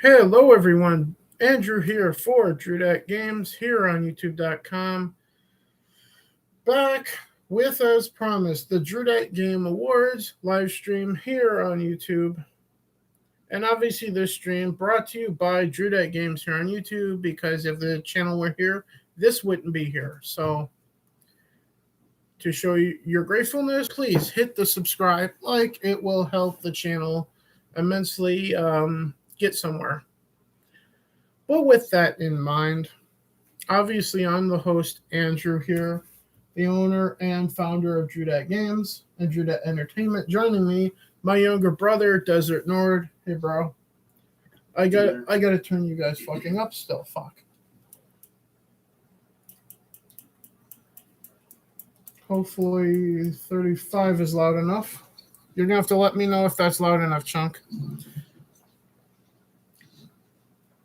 Hello, everyone. Andrew here for Drew Games here on YouTube.com. Back with, as promised, the Drew Game Awards live stream here on YouTube. And obviously, this stream brought to you by Drew Games here on YouTube, because if the channel were here, this wouldn't be here. So, to show you your gratefulness, please hit the subscribe. It will help the channel immensely get somewhere. But with that in mind, obviously I'm the host, Andrew here, the owner and founder of Drew Games and Drew Entertainment. Joining me, my younger brother, Desert Nord. Hey, bro. I gotta turn you guys fucking up still. Fuck. Hopefully 35 is loud enough. You're gonna have to let me know if that's loud enough, Chunk.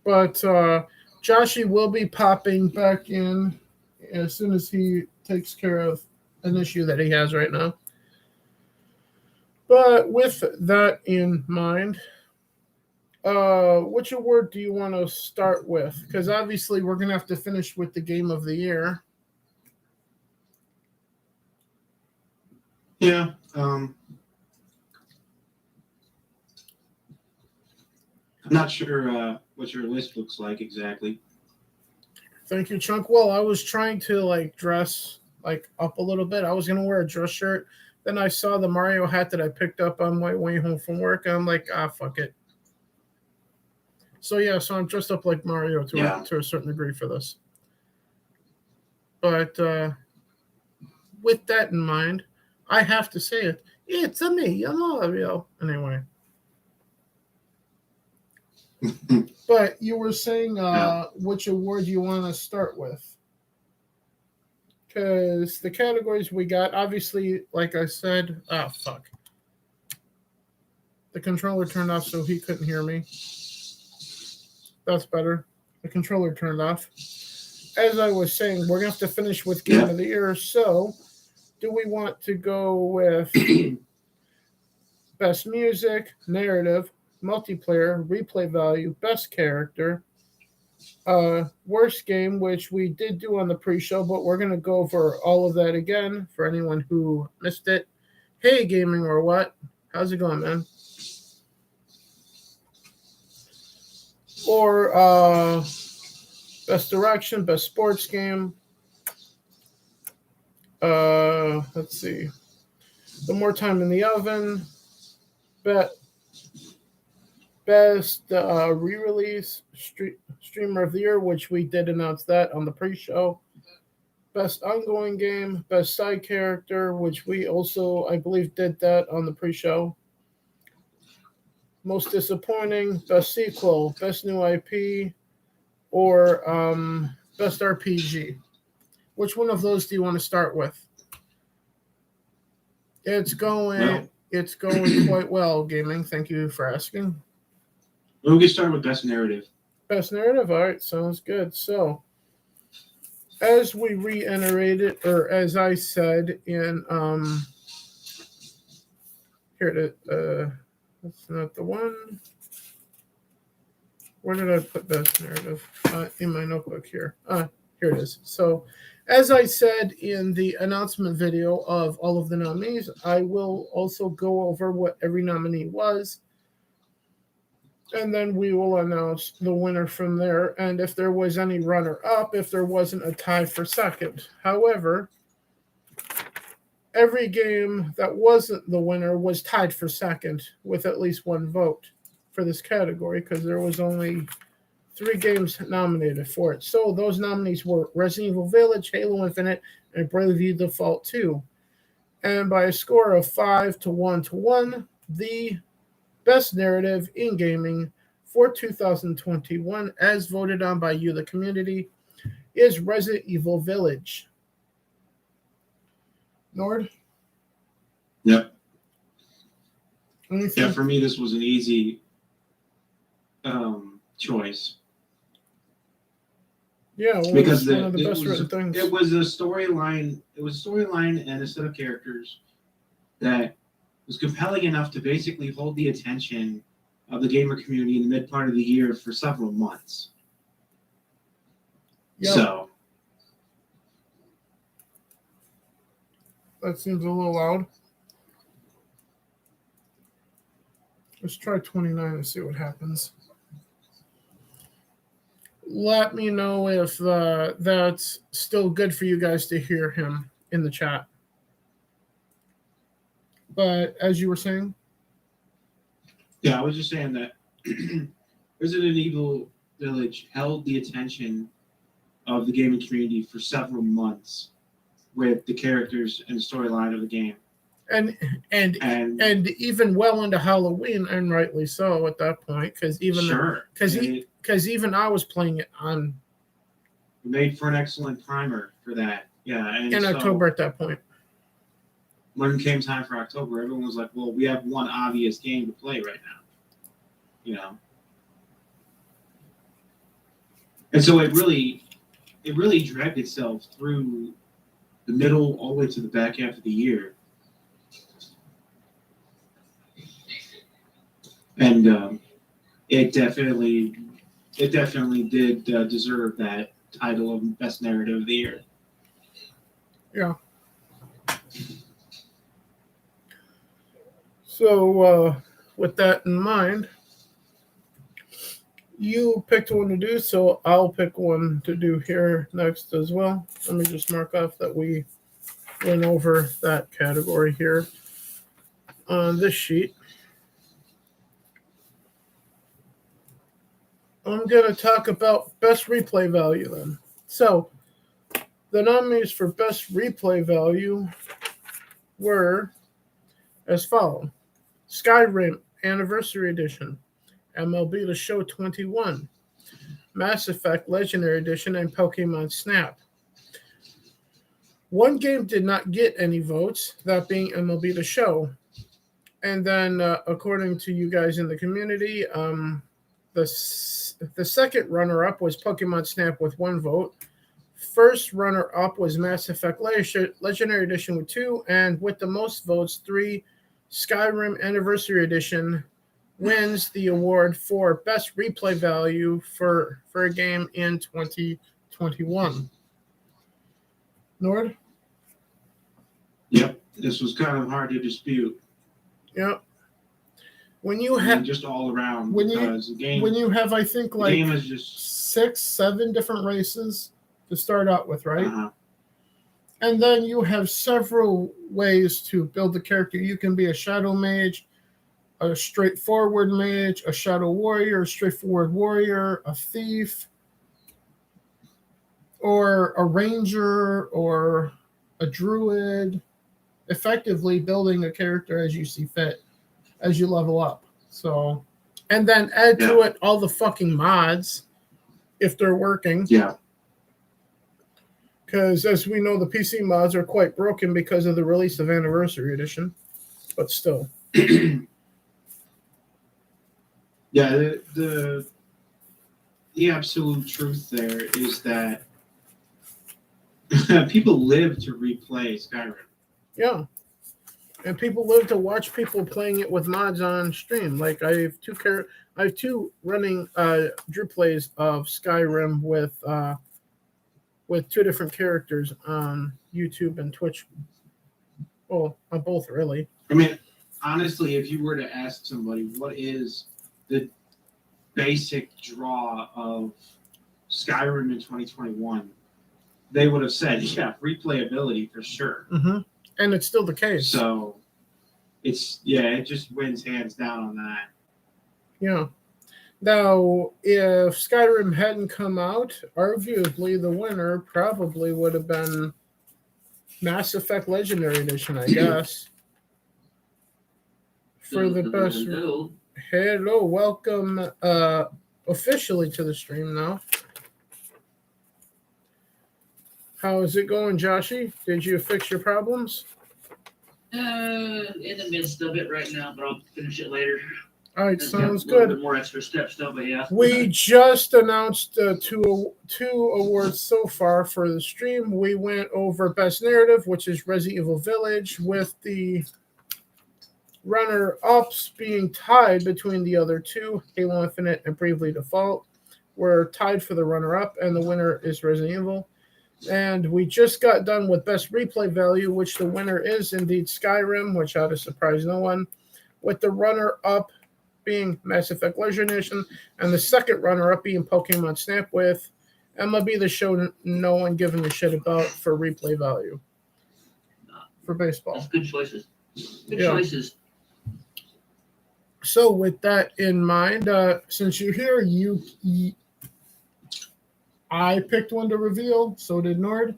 But Joshy will be popping back in as soon as he takes care of an issue that he has right now. But with that in mind, which award do you want to start with? Because obviously we're going to have to finish with the Game of the Year. Yeah. I'm not sure what your list looks like exactly. Thank you, Chunk. Well, I was trying to dress up a little bit. I was going to wear a dress shirt. Then I saw the Mario hat that I picked up on my way home from work, and I'm like, fuck it. So yeah, so I'm dressed up like Mario to a certain degree for this. But with that in mind, I have to say it. It's a me, Mario. Anyway. But you were saying which award you want to start with. Because the categories we got, obviously, like I said, fuck. The controller turned off so he couldn't hear me. That's better. The controller turned off. As I was saying, we're going to have to finish with Game of the Year. So, do we want to go with Best Music, Narrative, Multiplayer, Replay Value, Best Character, Worst Game, which we did do on the pre-show, but we're going to go over all of that again for anyone who missed it. Hey, Gaming or What? How's it going, man? Or Best Direction, Best Sports Game. Let's see. The More Time in the Oven. Best re-release streamer of the year, which we did announce that on the pre-show. Best ongoing game, best side character, which we also, I believe, did that on the pre-show. Most disappointing, best sequel, best new IP, or best RPG. Which one of those do you want to start with? It's going quite well, Gaming. Thank you for asking. We'll get started with Best Narrative. Best Narrative? All right, sounds good. So, as we reiterated, or as I said in, here it is, that's not the one. Where did I put Best Narrative? In my notebook here. Here it is. So, as I said in the announcement video of all of the nominees, I will also go over what every nominee was. And then we will announce the winner from there. And if there was any runner-up, if there wasn't a tie for second. However, every game that wasn't the winner was tied for second with at least one vote for this category, because there was only 3 games nominated for it. So those nominees were Resident Evil Village, Halo Infinite, and Bravely Default 2. And by a score of 5-1, the Best Narrative in Gaming for 2021, as voted on by you, the community, is Resident Evil Village. Nord? Yep. Anything? Yeah, for me, this was an easy choice. Yeah, well, because one of the best written things. It was a storyline. It was a storyline and a set of characters that was compelling enough to basically hold the attention of the gamer community in the mid part of the year for several months. Yep. So that seems a little loud. Let's try 29 and see what happens. Let me know if that's still good for you guys to hear him in the chat. But as you were saying? Yeah, I was just saying that Resident Evil Village held the attention of the gaming community for several months with the characters and storyline of the game. And even well into Halloween, and rightly so at that point, because even I was playing it on. It made for an excellent primer for that, yeah. And in October at that point. When it came time for October, everyone was like, "Well, we have one obvious game to play right now," you know. And so it really dragged itself through the middle all the way to the back half of the year. And it definitely did deserve that title of Best Narrative of the Year. Yeah. So with that in mind, you picked one to do, so I'll pick one to do here next as well. Let me just mark off that we went over that category here on this sheet. I'm going to talk about best replay value then. So the nominees for best replay value were as follows: Skyrim Anniversary Edition, MLB The Show 21, Mass Effect Legendary Edition, and Pokemon Snap. One game did not get any votes, that being MLB The Show. And then, according to you guys in the community, the second runner-up was Pokemon Snap with 1 vote. First runner-up was Mass Effect Legendary Edition with 2, and with the most votes, 3, Skyrim Anniversary Edition wins the award for best replay value for a game in 2021. Nord? Yep, this was kind of hard to dispute. Yep. When you have just all around, when you have, I think, like game is just 6, 7 different races to start out with, right? Uh-huh. And then you have several ways to build the character. You can be a shadow mage, a straightforward mage, a shadow warrior, a straightforward warrior, a thief, or a ranger, or a druid. Effectively building a character as you see fit, as you level up. So, and then add to it all the fucking mods, if they're working. Yeah. Because as we know, the PC mods are quite broken because of the release of Anniversary Edition. But still. Yeah, the absolute truth there is that people live to replay Skyrim. Yeah. And people live to watch people playing it with mods on stream. Like I have two running Drew plays of Skyrim with 2 different characters on YouTube and Twitch. Well, on both really. I mean, honestly, if you were to ask somebody what is the basic draw of Skyrim in 2021, they would have said, yeah, replayability for sure. Mm-hmm. And it's still the case. So it just wins hands down on that. Yeah. Now, if Skyrim hadn't come out, arguably the winner probably would have been Mass Effect Legendary Edition, I guess. For the best. Hello, welcome officially to the stream now. How is it going, Joshy? Did you fix your problems? In the midst of it right now, but I'll finish it later. All right, sounds A little good. bit more extra steps, though, but yeah. We just announced two awards so far for the stream. We went over Best Narrative, which is Resident Evil Village, with the Runner-ups being tied between the other two, Halo Infinite and Bravely Default, were tied for the runner-up, and the winner is Resident Evil. And we just got done with best replay value, which the winner is indeed Skyrim, which ought to surprise no one, with the runner-up being Mass Effect Legendary Edition, and the second runner-up being Pokemon Snap with Mlb the Show, no one giving a shit about for replay value for baseball. That's good choices. Good choices. So with that in mind, since you're here, I picked one to reveal, so did Nord.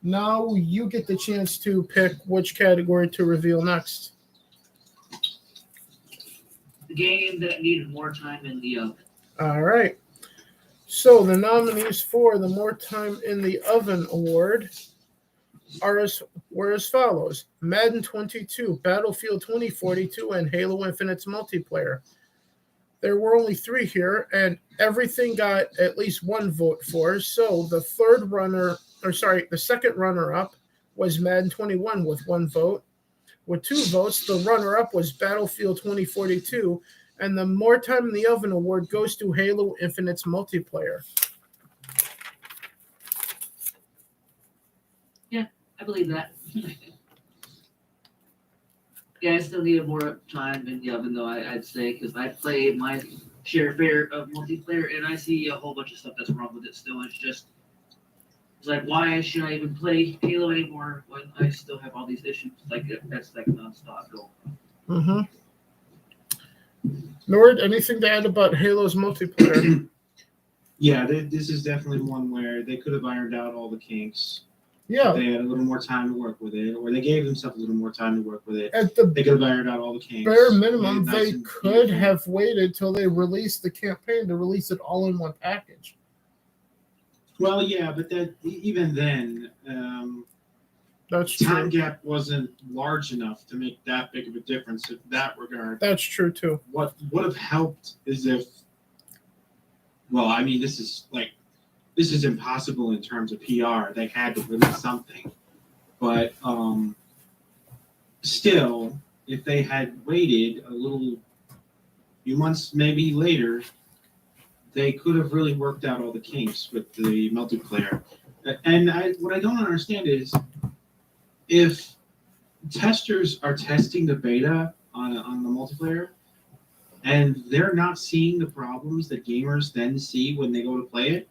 Now you get the chance to pick which category to reveal next. The game that needed more time in the oven. All right. So the nominees for the More Time in the Oven Award were as follows: Madden 22, Battlefield 2042, and Halo Infinite's multiplayer. There were only 3 here, and everything got at least 1 vote for. So the second runner-up was Madden 21 with 1 vote. With 2 votes, the runner-up was Battlefield 2042, and the More Time in the Oven Award goes to Halo Infinite's multiplayer. Yeah, I believe that. Yeah, I still needed more time in the oven, though, I'd say, because I played my share of multiplayer, and I see a whole bunch of stuff that's wrong with it still. It's like, why should I even play Halo anymore when I still have all these issues? Like, that's like nonstop going. Nord, anything to add about Halo's multiplayer? Yeah, this is definitely one where they could have ironed out all the kinks. Yeah. If they had a little more time to work with it, or they gave themselves a little more time to work with it. They could have ironed out all the kinks. Bare minimum, they could have waited till they released the campaign to release it all in one package. Well, yeah, but that even then, that's time true. gap wasn't large enough to make that big of a difference in that regard. That's true too. What would have helped is if, well, I mean, this is impossible in terms of PR. They had to release something, but still, if they had waited a few months maybe later, they could have really worked out all the kinks with the multiplayer. And what I don't understand is if testers are testing the beta on the multiplayer and they're not seeing the problems that gamers then see when they go to play it,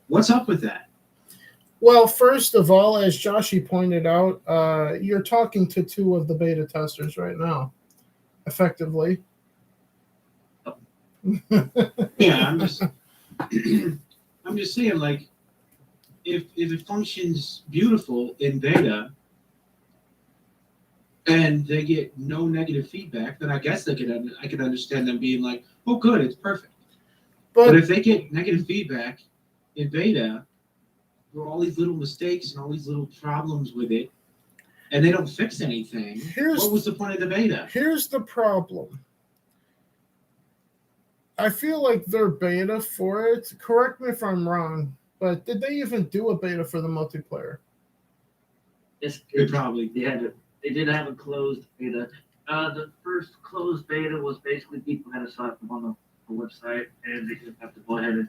what's up with that? Well, first of all, as Joshy pointed out, you're talking to 2 of the beta testers right now, effectively. Yeah, I'm just saying, like, if it functions beautiful in beta and they get no negative feedback, then I guess I could understand them being like, oh, good, it's perfect. But if they get negative feedback in beta, there are all these little mistakes and all these little problems with it, and they don't fix anything, what was the point of the beta? Here's the problem. I feel like their beta for it, correct me if I'm wrong, but did they even do a beta for the multiplayer? They probably did. They did have a closed beta. The first closed beta was basically people had to sign up on the website, and they just have to go ahead and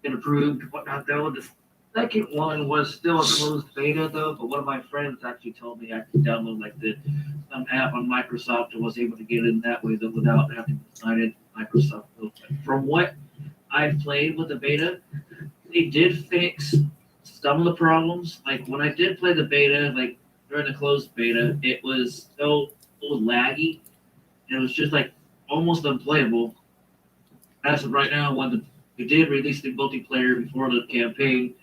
get approved and whatnot. Though the second one was still a closed beta, though. But one of my friends actually told me I could download like some app on Microsoft and was able to get in that way, though, without having to sign in Microsoft. From what I've played with the beta, they did fix some of the problems. Like when I did play the beta, like during the closed beta, it was laggy. It was just like almost unplayable. As of right now, when they did release the multiplayer before the campaign,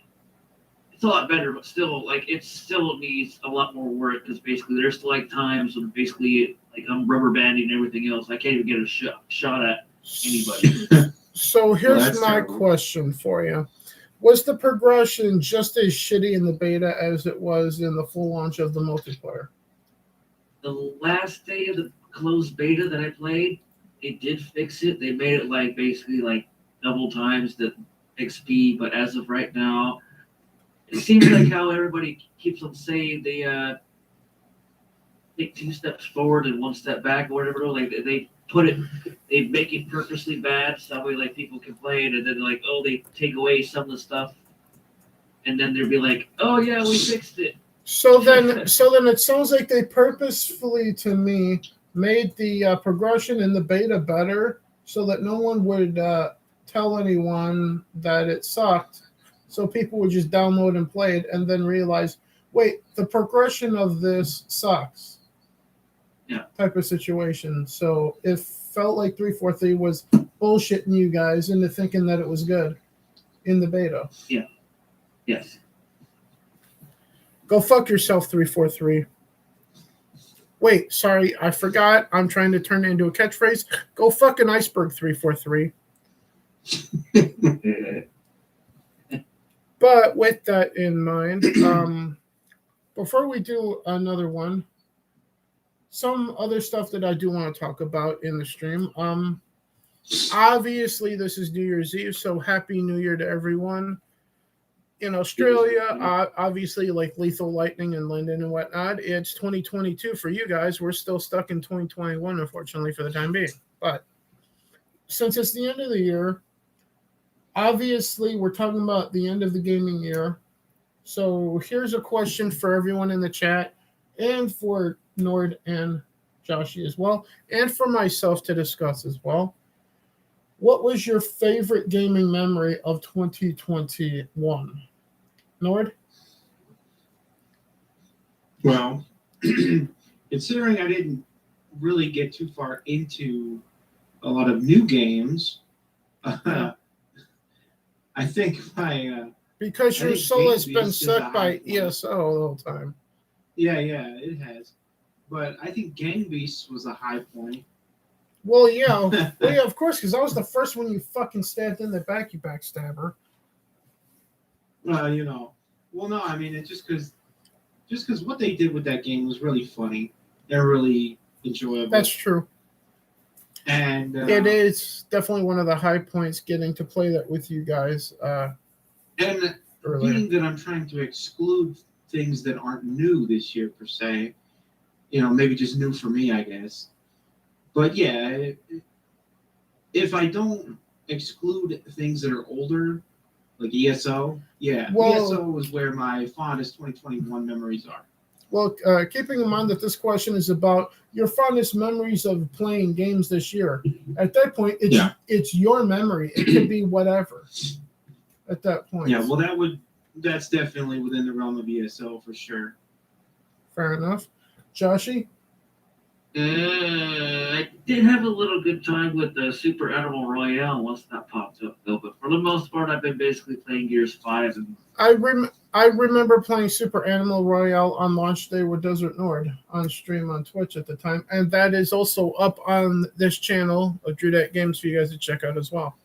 it's a lot better, but still, like, it still needs a lot more work because basically there's still like times when basically like I'm rubber banding and everything else. I can't even get a shot at anybody. So here's my question for you. Was the progression just as shitty in the beta as it was in the full launch of the multiplayer? The last day of the closed beta that I played, they did fix it. They made it like basically like double times the XP, but as of right now, it seems like how everybody keeps on saying take 2 steps forward and 1 step back or whatever. Like they make it purposely bad so that way like people complain, and then like, oh, they take away some of the stuff, and then they'll be like, oh yeah, we fixed it. So then it sounds like they purposefully, to me, made the progression in the beta better so that no one would tell anyone that it sucked. So people would just download and play it and then realize, wait, the progression of this sucks. Yeah. Type of situation. So it felt like 343 was bullshitting you guys into thinking that it was good in the beta. Yeah. Yes. Go fuck yourself, 343. Wait, sorry, I forgot. I'm trying to turn it into a catchphrase. Go fuck an iceberg, 343. But with that in mind, before we do another one, some other stuff that I do want to talk about in the stream. Obviously, this is New Year's Eve, so Happy New Year to everyone. In Australia, obviously, like Lethal Lightning and London and whatnot, it's 2022 for you guys. We're still stuck in 2021, unfortunately, for the time being. But since it's the end of the year, obviously, we're talking about the end of the gaming year. So here's a question for everyone in the chat and for Nord and Joshy as well, and for myself to discuss as well. What was your favorite gaming memory of 2021? Nord? Well, considering I didn't really get too far into a lot of new games, I think because your think soul has Game been Beast is a sucked by high point. ESO the whole time. Yeah, it has. But I think Gang Beasts was a high point. Well, yeah, of course, because that was the first one you fucking stabbed in the back, you backstabber. Well, no, I mean, it's just because what they did with that game was really funny and really enjoyable. That's true. And it is definitely one of the high points getting to play that with you guys. And being that I'm trying to exclude things that aren't new this year per se, maybe just new for me, I guess. But yeah, if I don't exclude things that are older, like ESO, ESO is where my fondest 2021 memories are. Well, keeping in mind that this question is about your fondest memories of playing games this year, at that point, it's your memory. It could be whatever at that point. Yeah, well, that's definitely within the realm of ESO for sure. Fair enough. Joshy? I did have a little good time with the Super Animal Royale once that popped up, though. But for the most part, I've been basically playing Gears 5. And I remember playing Super Animal Royale on launch day with Desert Nord on stream on Twitch at the time. And that is also up on this channel of Drew That Games for you guys to check out as well.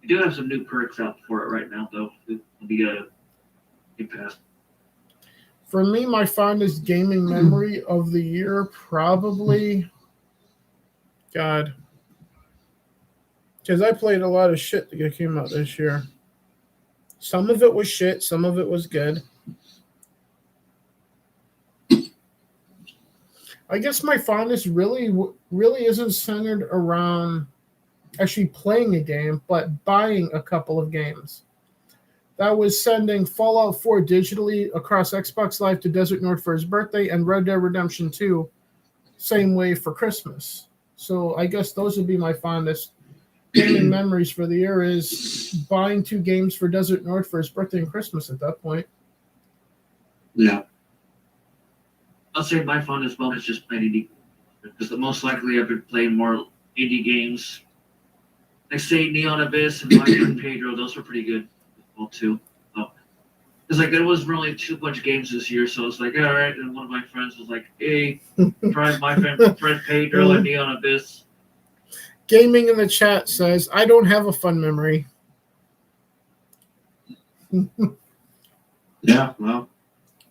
we do have some new perks out for it right now, though. It'll be get past. For me, my fondest gaming memory of the year, probably, God, because I played a lot of shit that came out this year. Some of it was shit, some of it was good. I guess my fondness really isn't centered around actually playing a game, but buying a couple of games. That was sending Fallout 4 digitally across Xbox Live to Desert Nord for his birthday, and Red Dead Redemption 2 same way for Christmas. So I guess those would be my fondest gaming memories for the year, is buying 2 games for Desert Nord for his birthday and Christmas at that point. Yeah. I'll say my fondest moment is just playing indie, because most likely I've been playing more indie games. Like say Neon Abyss and Mario and Pedro, those were pretty good. Well, too. It's like there wasn't really too much games this year, so it's like, all right. And one of my friends was like, hey, try my friend Pedro and Neon Abyss. Gaming in the chat says, I don't have a fun memory. Yeah, well.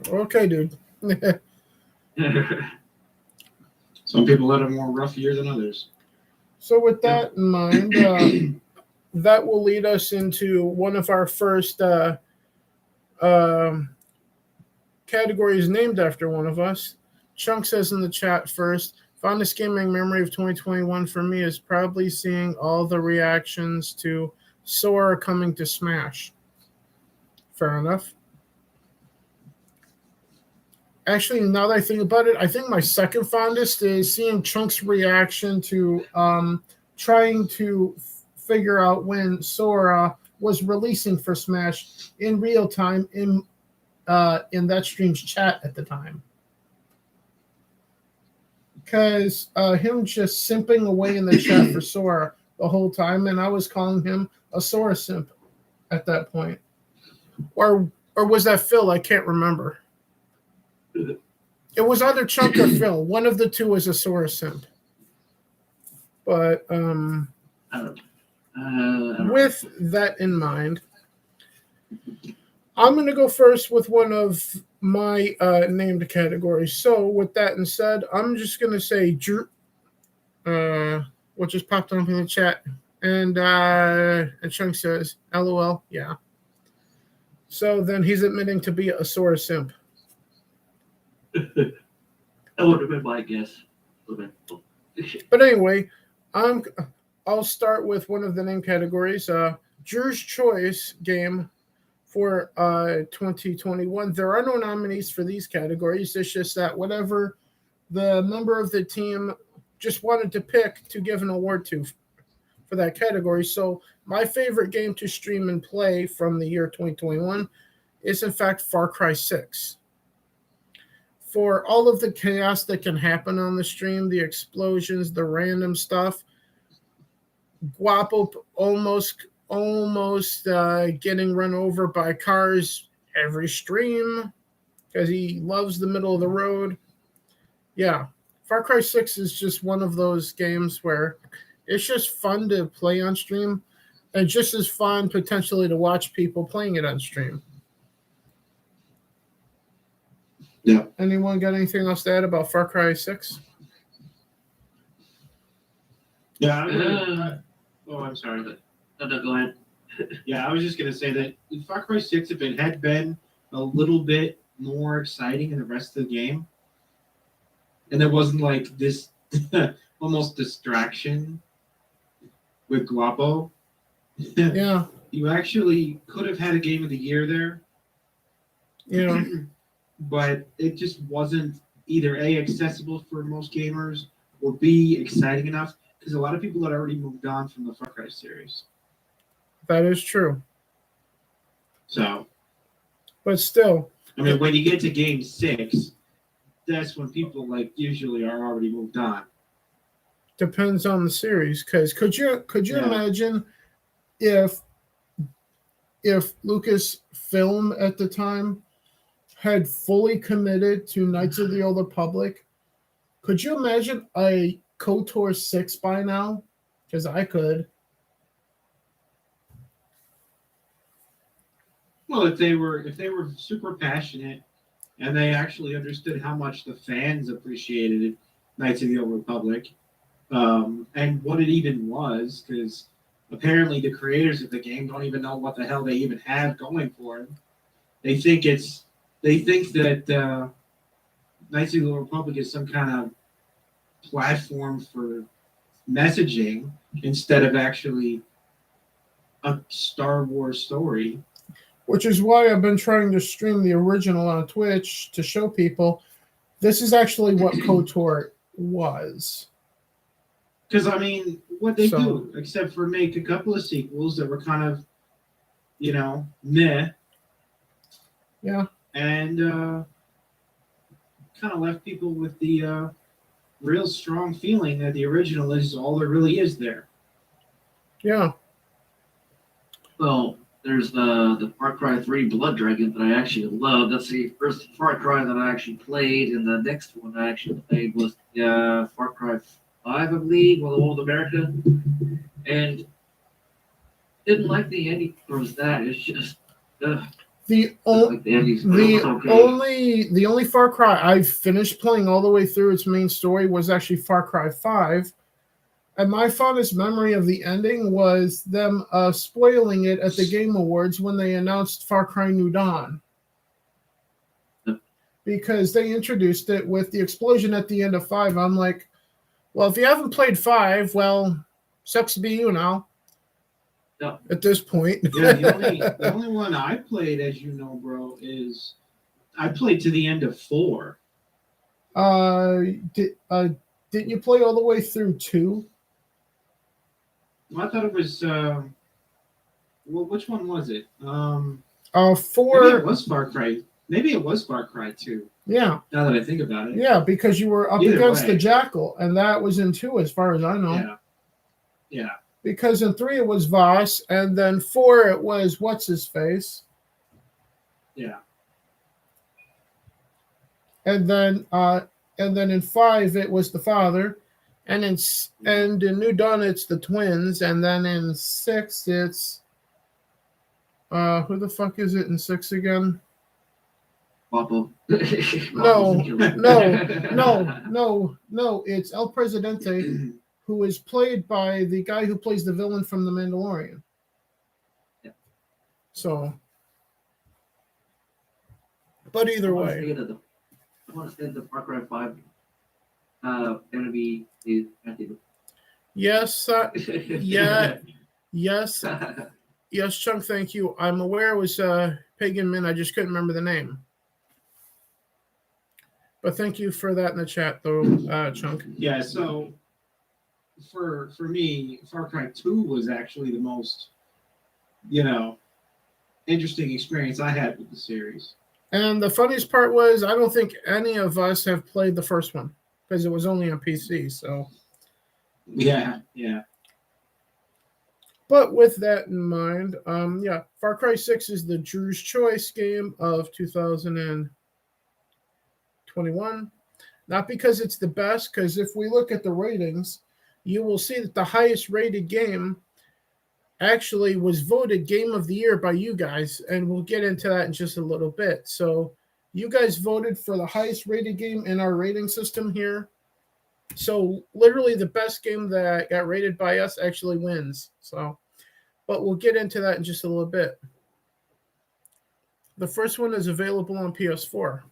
Okay, dude. Some people had a more rough year than others. So with that in mind, that will lead us into one of our first category is named after one of us. Chunk says in the chat first, fondest gaming memory of 2021 for me is probably seeing all the reactions to Sora coming to Smash. Fair enough. Actually, now that I think about it, I think my second fondest is seeing Chunk's reaction to trying to figure out when Sora was releasing for Smash in real time in that stream's chat at the time. Because him just simping away in the chat for Sora the whole time, and I was calling him a Sora simp at that point. Or was that Phil? I can't remember. It was either Chunk or Phil. One of the two was a Sora simp. But with that in mind, I'm going to go first with one of my named categories. So with that and said, I'm just going to say Drew, what just popped up in the chat. And Chunk says, LOL, yeah. So then he's admitting to be a Sora simp. That would have been my guess. But anyway, I'll start with one of the name categories. Drew's Choice game for 2021. There are no nominees for these categories. It's just that whatever the member of the team just wanted to pick to give an award to for that category. So my favorite game to stream and play from the year 2021 is in fact Far Cry 6. For all of the chaos that can happen on the stream, the explosions, the random stuff, Guapo almost getting run over by cars every stream because he loves the middle of the road. Yeah, Far Cry 6 is just one of those games where it's just fun to play on stream and just as fun potentially to watch people playing it on stream. Yeah. Anyone got anything else to add about Far Cry 6? Yeah. I'm sorry. No, go ahead. Yeah, I was just gonna say that Far Cry 6, if it had been a little bit more exciting in the rest of the game, and there wasn't like this almost distraction with Guapo, Yeah. you actually could have had a game of the year there. Yeah. But it just wasn't either A, accessible for most gamers, or B, exciting enough, because a lot of people had already moved on from the Far Cry series. That is true. So, But still. I mean, when you get to game 6, that's when people like usually are already moved on. Depends on the series. Because could you imagine if Lucasfilm at the time had fully committed to Knights of the Old Republic? Could you imagine a KOTOR 6 by now? Because I could. Well, if they were super passionate and they actually understood how much the fans appreciated Knights of the Old Republic, and what it even was, because apparently the creators of the game don't even know what the hell they even have going for them. They think that Knights of the Old Republic is some kind of platform for messaging instead of actually a Star Wars story. Which is why I've been trying to stream the original on Twitch to show people this is actually what KOTOR was. Because, I mean, what they do, except for make a couple of sequels that were kind of, meh. Yeah. And kind of left people with the real strong feeling that the original is all there really is there. Yeah. Well, there's the Far Cry 3 Blood Dragon that I actually love. That's the first Far Cry that I actually played, and the next one I actually played was Far Cry 5, I believe, or the Old America. And didn't like the ending towards that. It's just the only Far Cry I finished playing all the way through its main story was actually Far Cry 5. And my fondest memory of the ending was them spoiling it at the Game Awards when they announced Far Cry New Dawn. because they introduced it with the explosion at the end of 5. I'm like, well, if you haven't played 5, well, sucks to be you now. Yeah. At this point. Yeah, the only one I played, as you know, bro, is I played to the end of 4. Didn't you play all the way through 2? Well, I thought it was. Well, which one was it? 4. Maybe it was Far Cry. Maybe it was Far Cry 2. Yeah. Now that I think about it. Yeah, because you were up Either against way. the Jackal, and that was in 2, as far as I know. Yeah. Yeah. Because in 3 it was Voss, and then 4 it was what's his face, Yeah. and then in 5 it was the father, and in New Dawn it's the twins, and then in 6 it's who the fuck is it in 6 again? Wapo. No, it's El Presidente, who is played by the guy who plays the villain from The Mandalorian. Yeah. So, but either way. I want to say the Far Cry 5 going to be Anthony. Yes, yes, yes, Chunk, thank you. I'm aware it was Pagan Min. I just couldn't remember the name. But thank you for that in the chat, though, Chunk. Yeah, so for me, Far Cry 2 was actually the most, interesting experience I had with the series. And the funniest part was I don't think any of us have played the first one because it was only on PC. So Yeah. But with that in mind, Far Cry 6 is the Drew's Choice game of 2021. Not because it's the best, because if we look at the ratings, you will see that the highest rated game actually was voted Game of the Year by you guys, and we'll get into that in just a little bit. So you guys voted for the highest rated game in our rating system here. So literally the best game that got rated by us actually wins. So, but we'll get into that in just a little bit. The first one is available on PS4.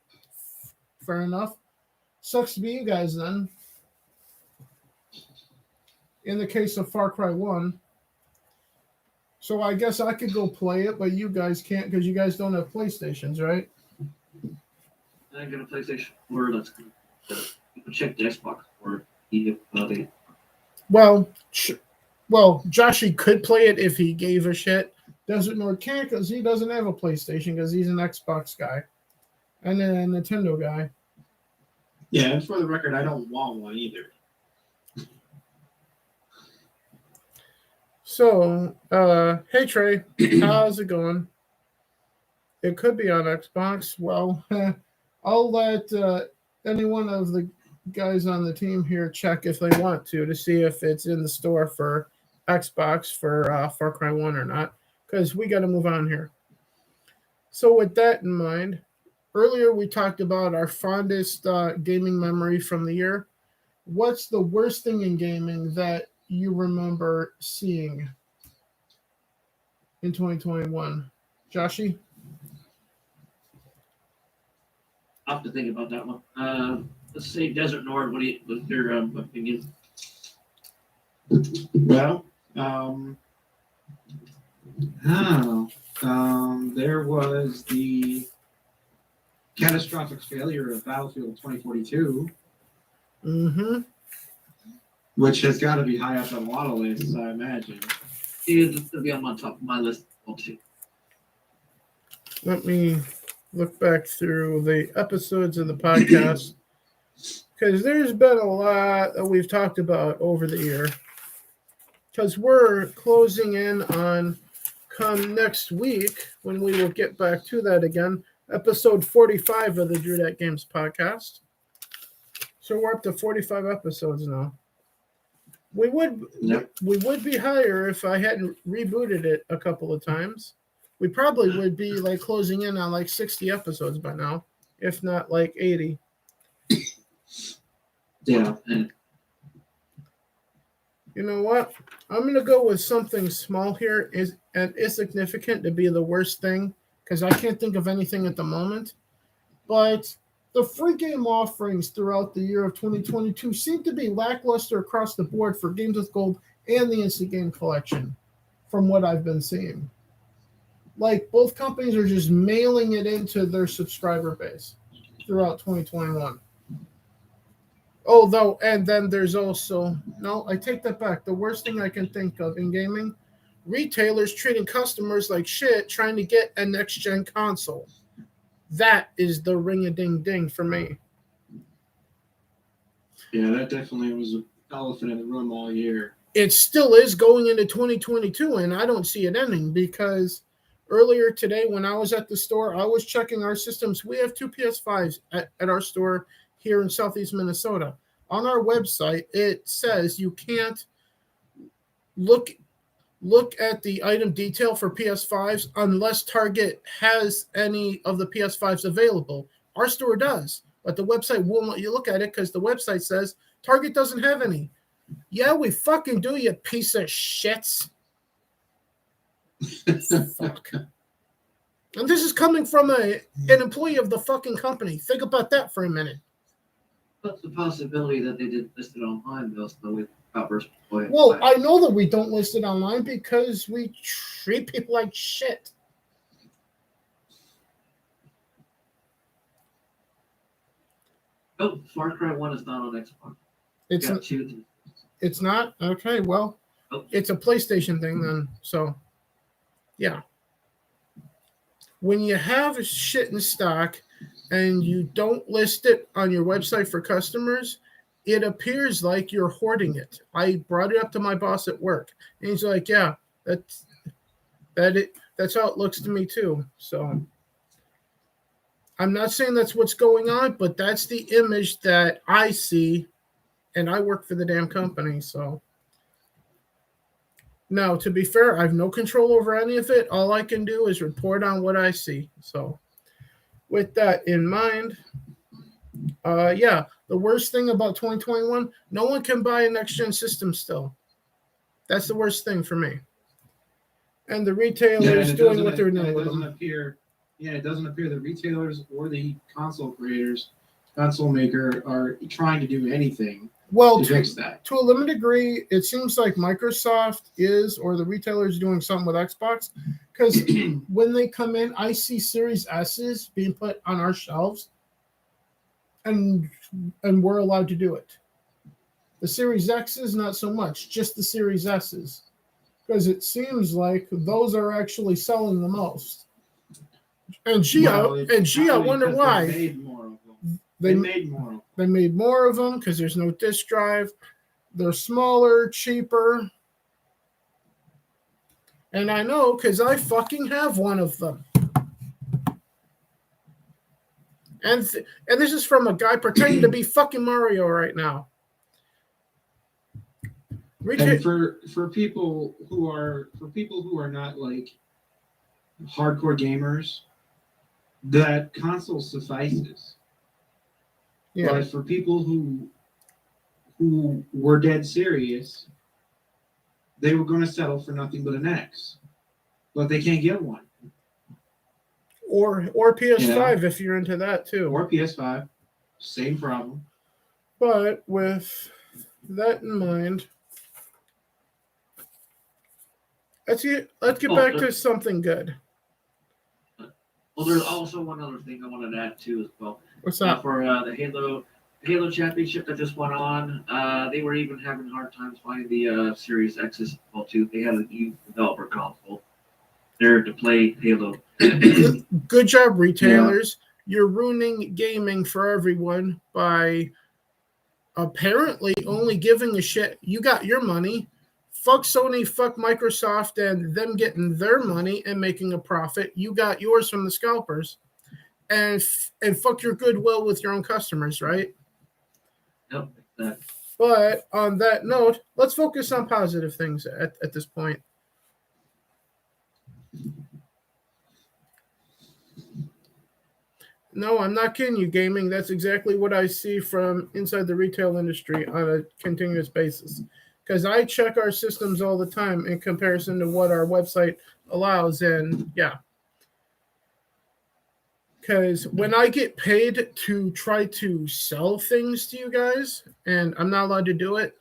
Fair enough. Sucks to be you guys then. In the case of Far Cry 1. So I guess I could go play it, but you guys can't because you guys don't have PlayStations, right? I got a PlayStation 4. Let's check the Xbox for the. Well, Joshy could play it if he gave a shit. Desert Nord can't because he doesn't have a PlayStation because he's an Xbox guy and a Nintendo guy. Yeah, and for the record, I don't want one either. So, hey Trey, how's it going? It could be on Xbox. Well, I'll let any one of the guys on the team here check if they want to see if it's in the store for Xbox for Far Cry 1 or not, because we got to move on here. So with that in mind, earlier we talked about our fondest gaming memory from the year. What's the worst thing in gaming that you remember seeing in 2021? Joshy? I'll have to think about that one. Let's say Desert Nord. What's your opinion? Well, there was the catastrophic failure of Battlefield 2042, Mm-hmm. which has got to be high up on a lot of lists, I imagine. It'll be on my top of my list. Also. Let me look back through the episodes of the podcast because there's been a lot that we've talked about over the year. Because we're closing in on come next week when we will get back to that again, episode 45 of the Drew That Games podcast. So we're up to 45 episodes now. We would be higher if I hadn't rebooted it a couple of times. We probably would be like closing in on like 60 episodes by now, if not like 80. Yeah. You know what? I'm going to go with something small here and insignificant to be the worst thing because I can't think of anything at the moment. But The free game offerings throughout the year of 2022 seem to be lackluster across the board for Games with Gold and the Instant Game Collection, from what I've been seeing. Like, both companies are just mailing it into their subscriber base throughout 2021. Although, and then there's also, no, I take that back. The worst thing I can think of in gaming, retailers treating customers like shit trying to get a next-gen console. That is the ring-a-ding-ding for me. Yeah, that definitely was an elephant in the room all year. It still is going into 2022, and I don't see it ending because earlier today when I was at the store, I was checking our systems. We have 2 PS5s at our store here in Southeast Minnesota. On our website, it says you can't look at the item detail for PS5s unless Target has any of the PS5s available. Our store does, but the website won't let you look at it because the website says Target doesn't have any. Yeah, we fucking do, you piece of shits. Fuck. And this is coming from an employee of the fucking company. Think about that for a minute. What's the possibility that they did list it online, though, so we outburst? Well, I know that we don't list it online because we treat people like shit. Oh, Far Cry 1 is not on Xbox. It's not? Okay, well, It's a PlayStation thing then. So, yeah. When you have shit in stock and you don't list it on your website for customers, it appears like you're hoarding it. I brought it up to my boss at work, and he's like, "Yeah, that's how it looks to me too." So I'm not saying that's what's going on, but that's the image that I see, and I work for the damn company. So now, to be fair, I have no control over any of it. All I can do is report on what I see. So with that in mind, yeah, the worst thing about 2021, no one can buy a next-gen system still. That's the worst thing for me. And the retailers doing what they're doing. It doesn't appear the retailers or the console creators, console maker are trying to do anything to fix that. To a limited degree, it seems like Microsoft is, or the retailers doing something with Xbox, because when they come in, I see Series S's being put on our shelves, and we're allowed to do it. The Series X's, not so much, just the Series S's, because it seems like those are actually selling the most. And I wonder why. They made more of them. They made more of them because there's no disk drive. They're smaller, cheaper. And I know because I fucking have one of them. And this is from a guy pretending to be fucking Mario right now. And for people who are not like hardcore gamers, that console suffices. Yeah. But for people who were dead serious, they were going to settle for nothing but an X, but they can't get one. Or PS5 if you're into that too. Or PS5, same problem. But with that in mind, let's get back to something good. Well, there's also one other thing I wanted to add too as well. What's that? For the Halo Championship that just went on, they were even having hard times finding the Series X's well too. They had a new developer console there to play Halo. Good job, retailers. Yeah. You're ruining gaming for everyone by apparently only giving a shit. You got your money. Fuck Sony, fuck Microsoft, and them getting their money and making a profit. You got yours from the scalpers. And fuck your goodwill with your own customers, right? Yep. Exactly. But on that note, let's focus on positive things at this point. No, I'm not kidding you, gaming. That's exactly what I see from inside the retail industry on a continuous basis. Because I check our systems all the time in comparison to what our website allows. And yeah. Because when I get paid to try to sell things to you guys, and I'm not allowed to do it,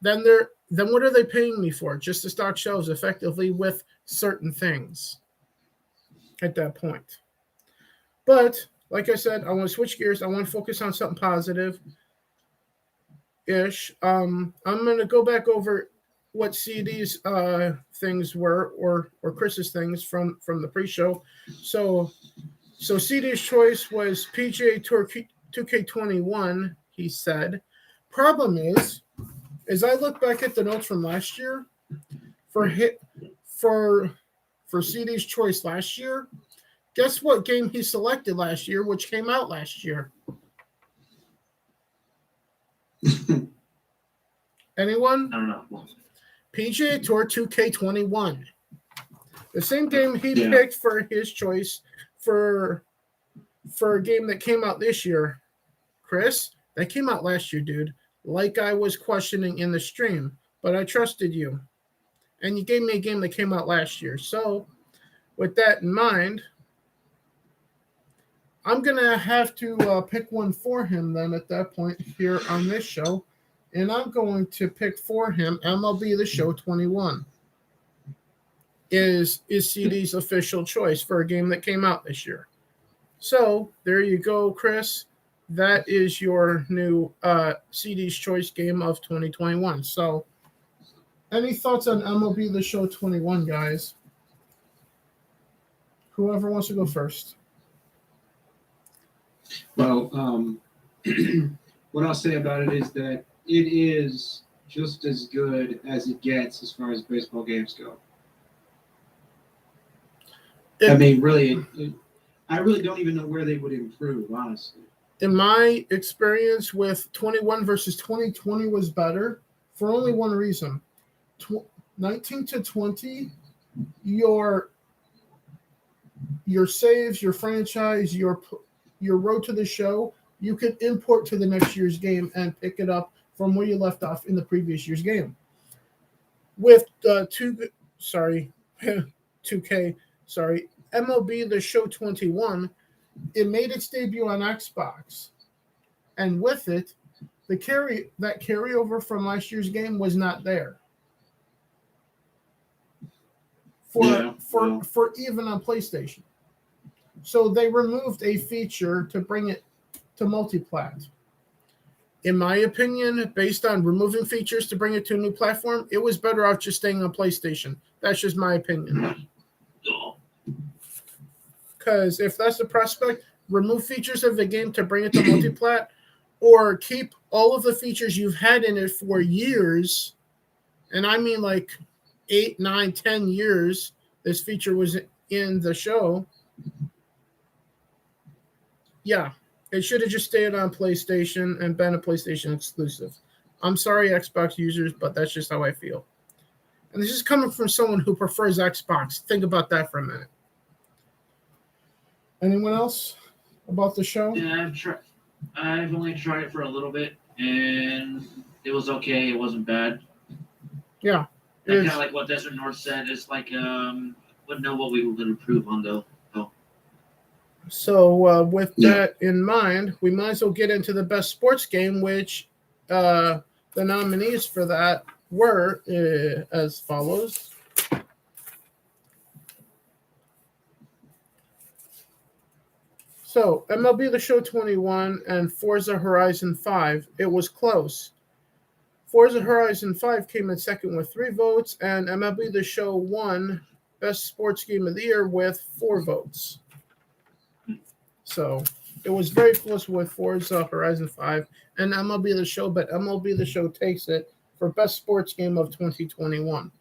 then what are they paying me for? Just to stock shelves effectively with certain things at that point. But like I said, I want to switch gears. I want to focus on something positive ish. I'm going to go back over what CD's things were, or Chris's things from the pre-show. So CD's choice was PGA Tour 2K21. He said, problem is I look back at the notes from last year for CD's choice last year. Guess what game he selected last year, which came out last year? Anyone? I don't know. PGA Tour 2K21. The same game he picked for his choice for a game that came out this year. Chris, that came out last year, dude. Like I was questioning in the stream, but I trusted you. And you gave me a game that came out last year. So, with that in mind, I'm going to have to pick one for him then at that point here on this show. And I'm going to pick for him MLB The Show 21 is CD's official choice for a game that came out this year. So, there you go, Chris. That is your new CD's choice game of 2021. So, any thoughts on MLB The Show 21, guys? Whoever wants to go first. Well, what I'll say about it is that it is just as good as it gets as far as baseball games go. I mean, really, I really don't even know where they would improve, honestly. In my experience with 21 versus 2020 was better for only one reason. 19 to 20, your saves, your franchise, your road to the show, you could import to the next year's game and pick it up from where you left off in the previous year's game. With 2K, MLB The Show 21, it made its debut on Xbox, and with it, that carryover from last year's game was not there. For even on PlayStation. So they removed a feature to bring it to multiplat. In my opinion, based on removing features to bring it to a new platform, it was better off just staying on PlayStation. That's just my opinion. Because if that's the prospect, remove features of the game to bring it to multiplat, or keep all of the features you've had in it for years, and I mean like 8, 9, 10 years this feature was in the show. Yeah, it should have just stayed on PlayStation and been a PlayStation exclusive. I'm sorry, Xbox users, but that's just how I feel. And this is coming from someone who prefers Xbox. Think about that for a minute. Anyone else about the show? Yeah, I've only tried it for a little bit, and it was okay. It wasn't bad. Yeah. Kind of like what Desert North said. It's like, wouldn't know what we would improve on, though. So with that in mind, we might as well get into the best sports game, which the nominees for that were as follows. So, MLB The Show 21 and Forza Horizon 5. It was close. Forza Horizon 5 came in second with 3 votes, and MLB The Show won Best Sports Game of the Year with 4 votes. So, it was very close with Forza Horizon 5 and MLB The Show, but MLB The Show takes it for Best Sports Game of 2021.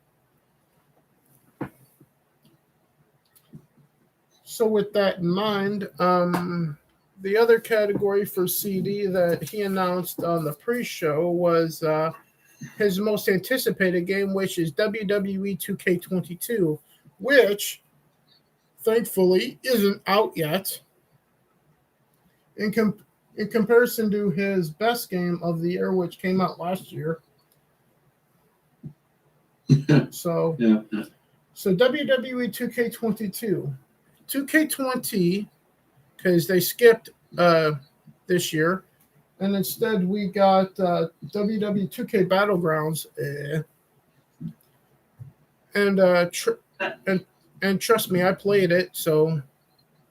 So with that in mind, the other category for CD that he announced on the pre-show was his most anticipated game, which is WWE 2K22, which thankfully isn't out yet. In comparison to his best game of the year, which came out last year. So WWE 2K22. 2K20, because they skipped this year, and instead we got WW2K Battlegrounds. And trust me, I played it, so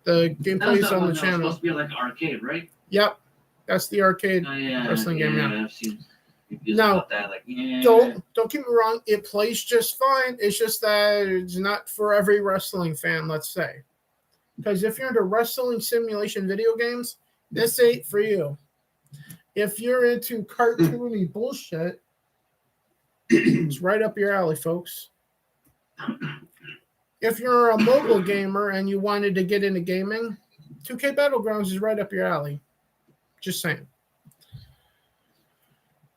the gameplay is on the channel. Supposed to be like an arcade, right? Yep, that's the arcade wrestling game. Yeah, I've seen reviews now, about that. Like, don't get me wrong, it plays just fine. It's just that it's not for every wrestling fan, let's say. Because if you're into wrestling simulation video games, this ain't for you. If you're into cartoony bullshit, it's right up your alley, folks. If you're a mobile gamer and you wanted to get into gaming, 2K Battlegrounds is right up your alley. Just saying.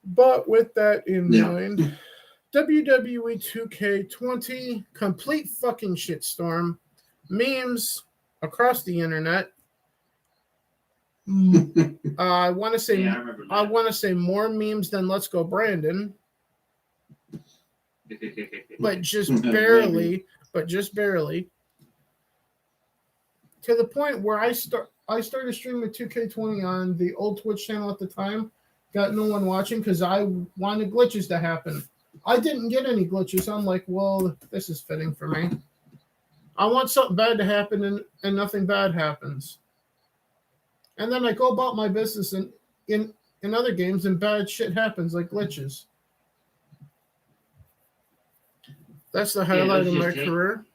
But with that in mind, WWE 2K20, complete fucking shitstorm, memes across the internet. I want to say more memes than Let's Go Brandon, but just barely. To the point where I started streaming 2K20 on the old Twitch channel at the time. Got no one watching because I wanted glitches to happen. I didn't get any glitches. I'm like, well, this is fitting for me. I want something bad to happen and nothing bad happens. And then I go about my business and in other games and bad shit happens like glitches. That's the highlight of my career.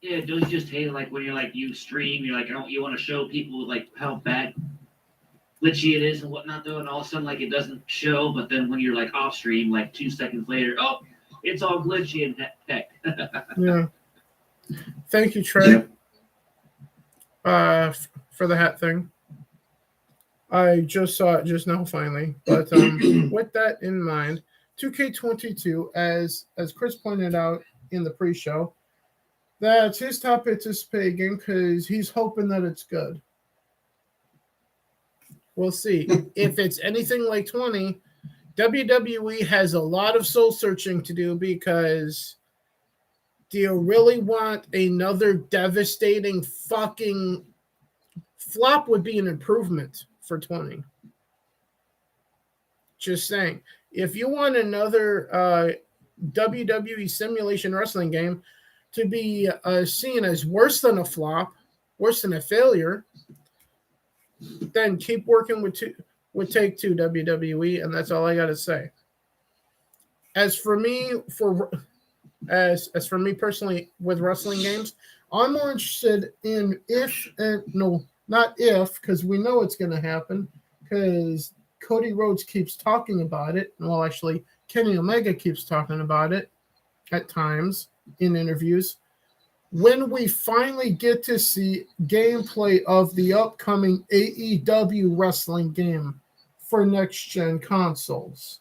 Yeah, don't you just hate like when you're like you stream, you're like you want to show people like how bad glitchy it is and whatnot though, and all of a sudden like it doesn't show, but then when you're like off stream, like 2 seconds later, oh, it's all glitchy and heck. Yeah. Thank you, Trey, for the hat thing. I just saw it just now finally. But with that in mind, 2K22, as Chris pointed out in the pre-show, that's his top anticipated game because he's hoping that it's good. We'll see. If it's anything like 20, WWE has a lot of soul searching to do because do you really want another devastating fucking flop? Would be an improvement for 20. Just saying. If you want another WWE simulation wrestling game to be seen as worse than a flop, worse than a failure, then keep working with Take-Two WWE, and that's all I got to say. As for me, as for me personally with wrestling games, I'm more interested in not if, because we know it's going to happen, because Cody Rhodes keeps talking about it. Well, actually, Kenny Omega keeps talking about it at times in interviews. When we finally get to see gameplay of the upcoming AEW wrestling game for next-gen consoles.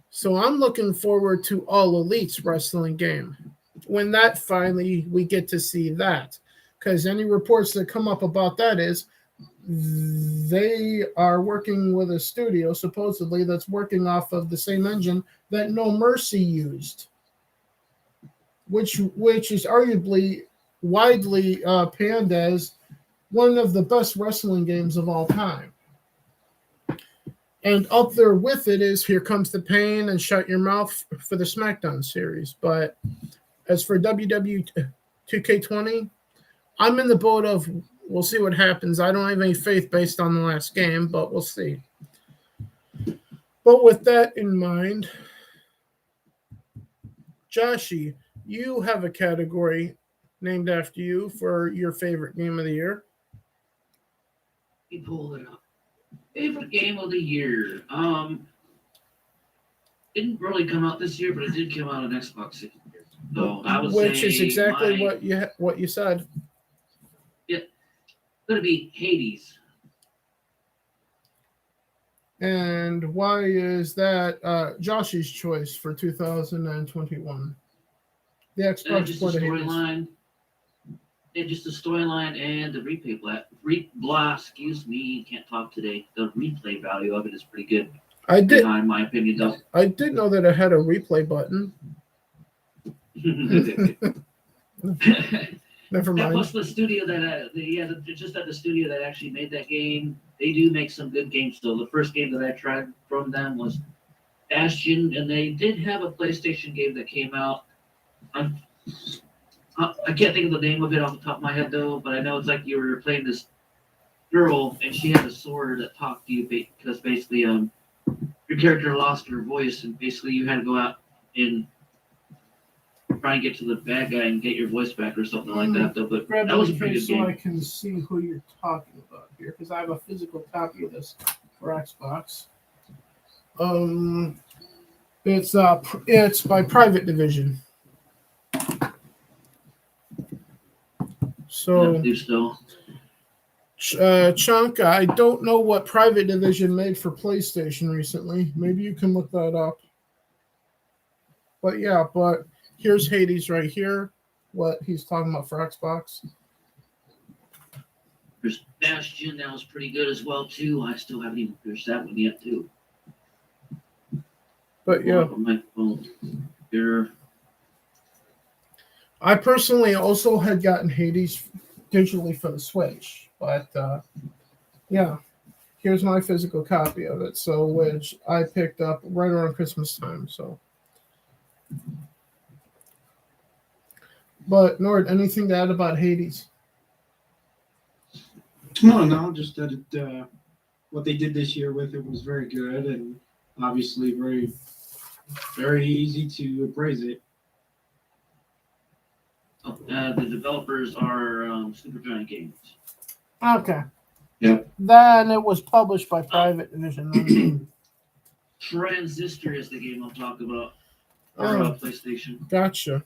So I'm looking forward to All Elite's wrestling game. When that finally we get to see that. Because any reports that come up about that is they are working with a studio, supposedly, that's working off of the same engine that No Mercy used. Which is arguably widely panned as one of the best wrestling games of all time. And up there with it is Here Comes the Pain and Shut Your Mouth for the SmackDown series. But as for WWE 2K20, I'm in the boat of we'll see what happens. I don't have any faith based on the last game, but we'll see. But with that in mind, Joshy, you have a category named after you for your favorite game of the year. Let me pull it up. Favorite game of the year. Didn't really come out this year, but it did come out on Xbox. So I would Which say is exactly what you said. Yeah, gonna be Hades. And why is that Joshy's choice for 2021? The Xbox port of Hades. Just the storyline and the replay can't talk today. The replay value of it is pretty good. In my opinion, though. I did know that it had a replay button. Never That mind. plus the studio that just at the studio that actually made that game. They do make some good games. So the first game that I tried from them was Bastion, and they did have a PlayStation game that came out. I can't think of the name of it off the top of my head though, but I know it's like you were playing this girl and she had a sword that talked to you because basically your character lost her voice and basically you had to go out and try and get to the bad guy and get your voice back or something like that though. But Grab that was a the pretty case good so I game. can see who you're talking about here, because I have a physical copy of this for Xbox. It's by Private Division. So, Yeah, I believe so. Chunk, I don't know what Private Division made for PlayStation recently. Maybe you can look that up. But yeah, here's Hades right here, what he's talking about for Xbox. There's Bastion, that was pretty good as well too. I still haven't even finished that one yet too. But yeah, My phone here. I personally also had gotten Hades digitally for the Switch, but yeah, here's my physical copy of it. So, which I picked up right around Christmas time. So, but Nord, anything to add about Hades? No, just that it, what they did this year with it was very good and obviously very, very easy to appraise it. The developers are Supergiant Games. Okay. Yep. Then it was published by Private Division. Transistor is the game I'm talking about. For Oh, PlayStation. gotcha.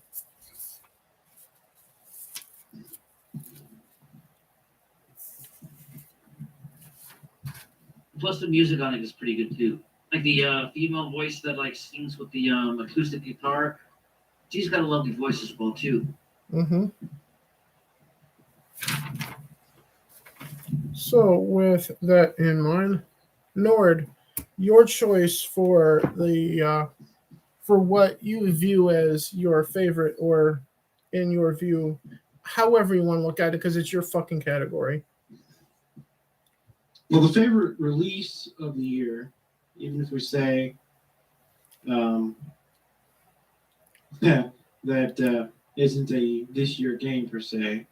Plus the music on it is pretty good too. Like the female voice that like sings with the acoustic guitar, she's got a lovely voice as well too. Mm-hmm. So, with that in mind, Nord, your choice for the for what you view as your favorite, or in your view, however you want to look at it, because it's your fucking category. Well, the favorite release of the year, even if we say that isn't a this year game per se,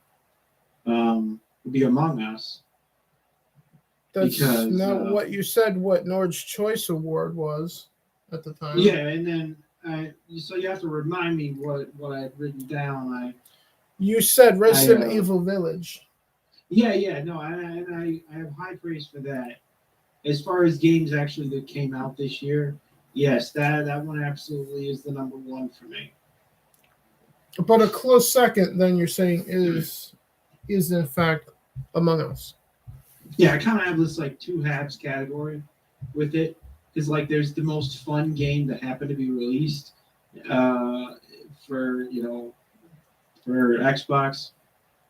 would be Among Us. That's Because, not what you said. What Nord's Choice Award was at the time. Yeah, and then so you have to remind me what I had written down. You said Resident Evil Village. Yeah, no, I have high praise for that. As far as games actually that came out this year, yes, that one absolutely is the number one for me. But a close second, then you're saying is in fact Among Us. Yeah, I kind of have this like two halves category with it, because like there's the most fun game that happened to be released for Xbox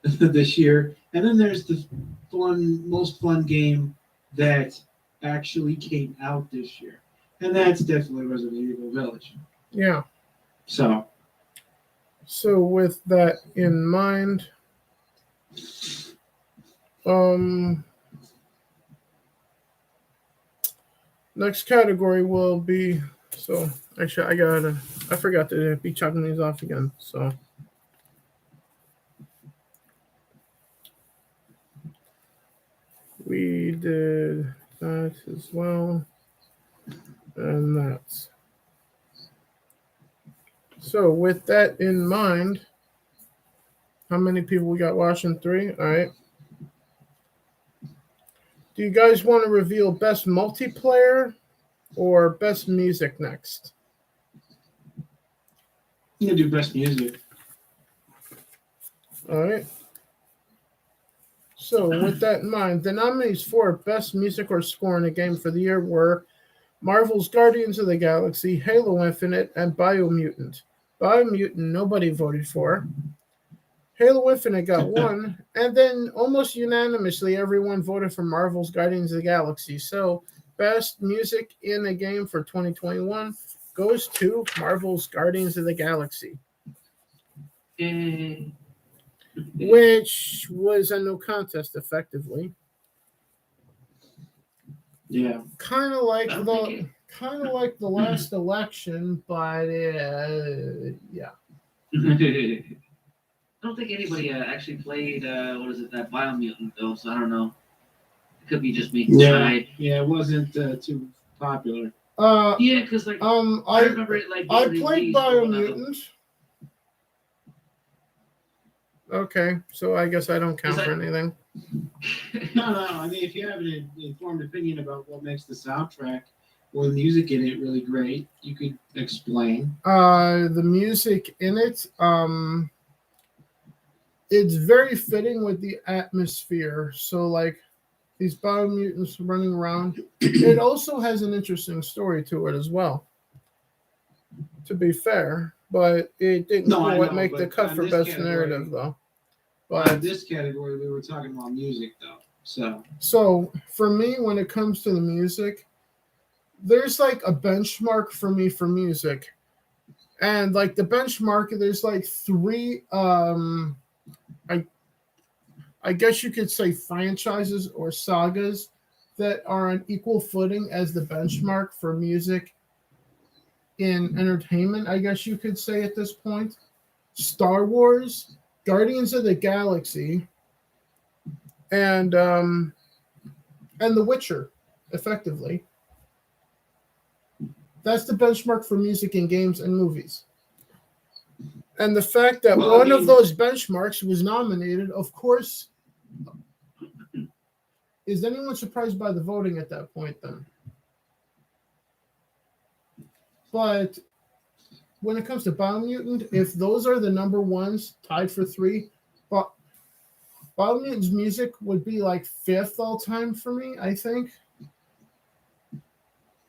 this year, and then there's the most fun game that actually came out this year, and that's definitely Resident Evil Village. Yeah. So with that in mind, next category will be, so actually I forgot to be chucking these off again. So we did that as well. And that's. So with that in mind, how many people we got watching? 3? All right. Do you guys want to reveal best multiplayer or best music next? you can do best music. All right. So with that in mind, the nominees for best music or score in a game for the year were Marvel's Guardians of the Galaxy, Halo Infinite, and Biomutant. Biomutant nobody voted for. Halo Infinite got 1, and then almost unanimously everyone voted for Marvel's Guardians of the Galaxy. So best music in a game for 2021 goes to Marvel's Guardians of the Galaxy. Yay. which was a no contest effectively. Yeah. Kind of like I don't think the last election, but yeah. I don't think anybody actually played what is it, that Biomutant though, so I don't know. It could be just me. Yeah, it wasn't too popular. Yeah, because like I remember it like I being played released or whatever. Biomutant. Okay, so I guess I don't count for anything. No. I mean, if you have an informed opinion about what makes the soundtrack or the music in it really great, you could explain. The music in it, it's very fitting with the atmosphere. So, like, these biomutants running around. It also has an interesting story to it as well, to be fair. But it didn't make the cut for best narrative, though. But in this category, we were talking about music, though. So, for me, when it comes to the music, there's like a benchmark for me for music. And like the benchmark, there's like three I guess you could say franchises or sagas that are on equal footing as the benchmark for music in entertainment, I guess you could say at this point. Star Wars, Guardians of the Galaxy, and The Witcher, effectively. That's the benchmark for music in games and movies. And the fact that one of those benchmarks was nominated, of course, is anyone surprised by the voting at that point then? But when it comes to Biomutant, if those are the number ones, tied for 3, Biomutant's music would be like 5th all time for me, I think,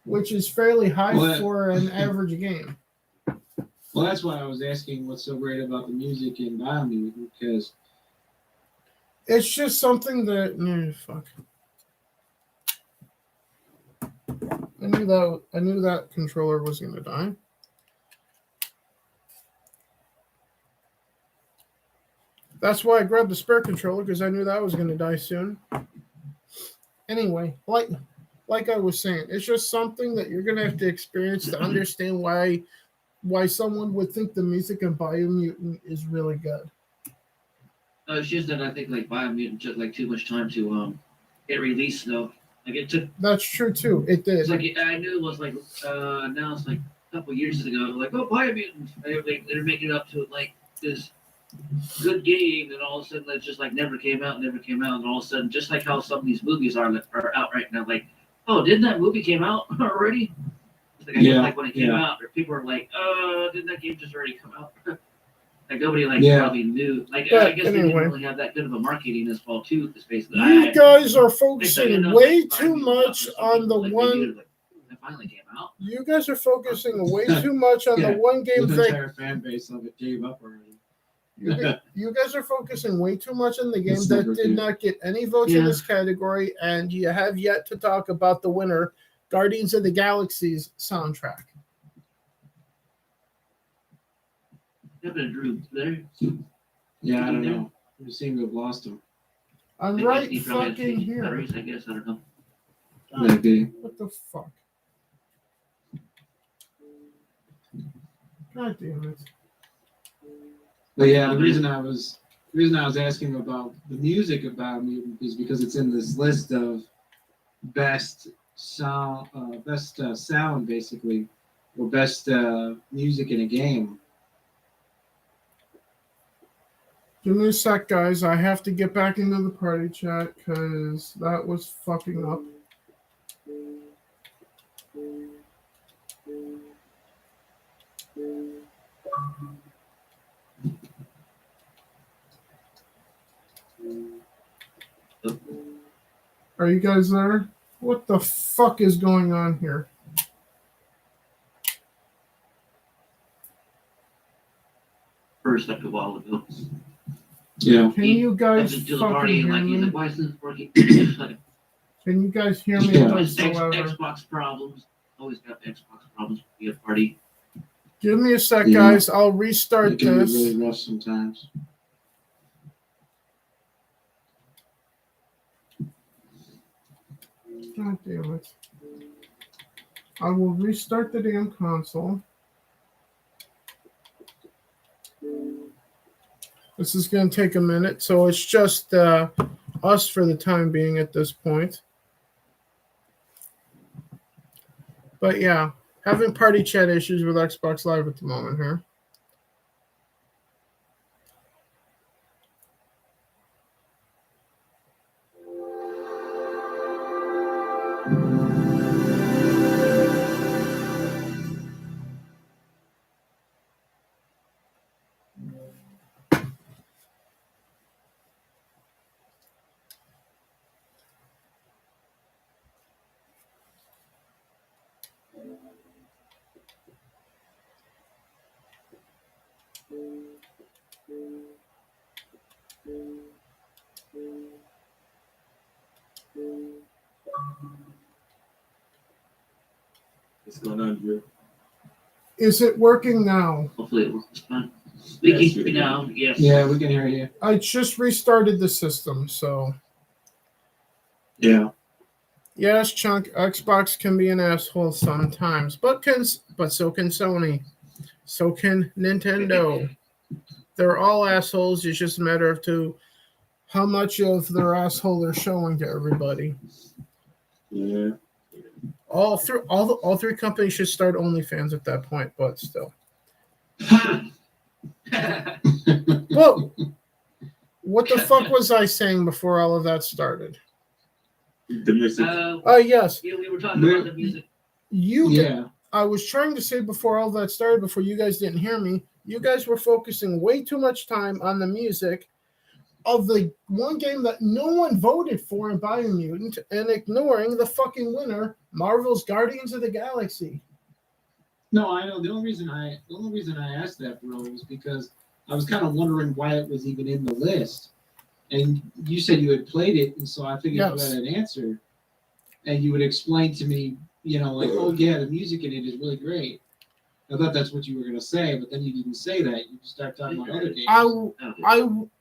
which is fairly high for an average game. Well, that's why I was asking what's so great about the music in Biomutant, because it's just something that fuck. I knew that controller was gonna die. That's why I grabbed the spare controller, because I knew that was gonna die soon. Anyway, like I was saying, it's just something that you're gonna have to experience to understand why someone would think the music in Biomutant is really good. It's just that I think like Biomutant took like too much time to get released though. Like it took. That's true too. It did. It's like I knew it was like announced like a couple years ago. Like Biomutant, they're making it up to like this good game, and all of a sudden it just like never came out, and all of a sudden, just like how some of these movies are out right now, like, oh, didn't that movie came out already? Like I guess like when it came out, people were like, didn't that game just already come out? Like nobody probably knew. Like I guess they didn't really have that good of a marketing as well too. Because basically, you guys are focusing way too much on the one. That finally came out. You guys are focusing way too much on the one game the thing. entire fan base of it gave up already. You guys are focusing way too much on the game that did not get any votes in this category, and you have yet to talk about the winner, Guardians of the Galaxy's soundtrack. Drew there. Yeah, I don't know. We seem to have lost him. I'm right fucking here. Batteries, I guess, I don't know. Maybe. What the fuck? God damn it. But yeah, the reason I was asking about the music of Biomutant is because it's in this list of best sound basically, or best music in a game. Give me a sec, guys. I have to get back into the party chat because that was fucking up. Are you guys there? What the fuck is going on here? First, like a while ago. Yeah. Can you guys fucking hear me? Like, why isn't it working? Can you guys hear me? Xbox problems. Always got Xbox problems with the party. Give me a sec, guys. I'll restart it can this. be really rough sometimes. God damn it. I will restart the damn console. This is going to take a minute, so it's just us for the time being at this point. But yeah, having party chat issues with Xbox Live at the moment here. What's going on, Drew? Is it working now? Hopefully it works fine. We can hear me now, yes. Yeah, we can hear you. I just restarted the system, so Yeah. yes, Chunk, Xbox can be an asshole sometimes, but so can Sony. So can Nintendo. They're all assholes. It's just a matter of how much of their asshole they're showing to everybody. Yeah. All three companies should start OnlyFans at that point, but still. Well, what the fuck was I saying before all of that started? The music. Yes. Yeah, we were talking about the music. I was trying to say before all that started, before you guys didn't hear me, you guys were focusing way too much time on the music of the one game that no one voted for in Biomutant and ignoring the fucking winner, Marvel's Guardians of the Galaxy. No, I know. The only reason I asked that, bro, was because I was kind of wondering why it was even in the list. And you said you had played it, and so I figured you had an answer. And you would explain to me, like, oh yeah, the music in it is really great. I thought that's what you were gonna say, but then you didn't say that. You just started talking about other games.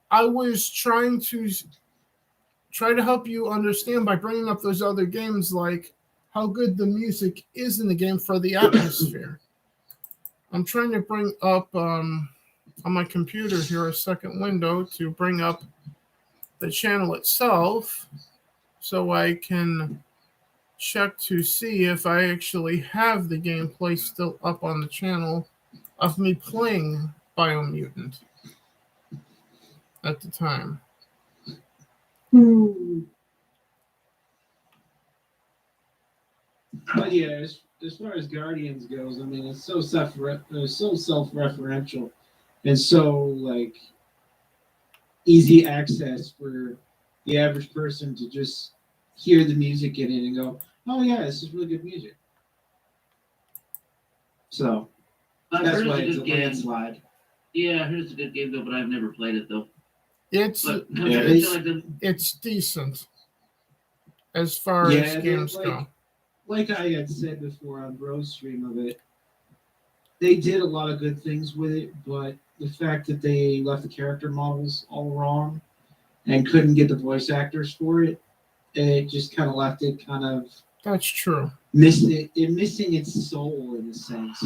I was trying to help you understand by bringing up those other games, like how good the music is in the game for the atmosphere. I'm trying to bring up on my computer here a second window to bring up the channel itself so I can check to see if I actually have the gameplay still up on the channel of me playing Biomutant at the time. But yeah, as far as Guardians goes, I mean, it's so self-referential and so like easy access for the average person to just hear the music in it and go, "Oh yeah, this is really good music." So that's why it's a landslide. Yeah, I heard it's a good game though, but I've never played it though. It's decent as far as games go. Like I had said before on Bro's stream of it, they did a lot of good things with it, but the fact that they left the character models all wrong and couldn't get the voice actors for it, it just kind of left it kind of. That's true. Missing its soul in a sense.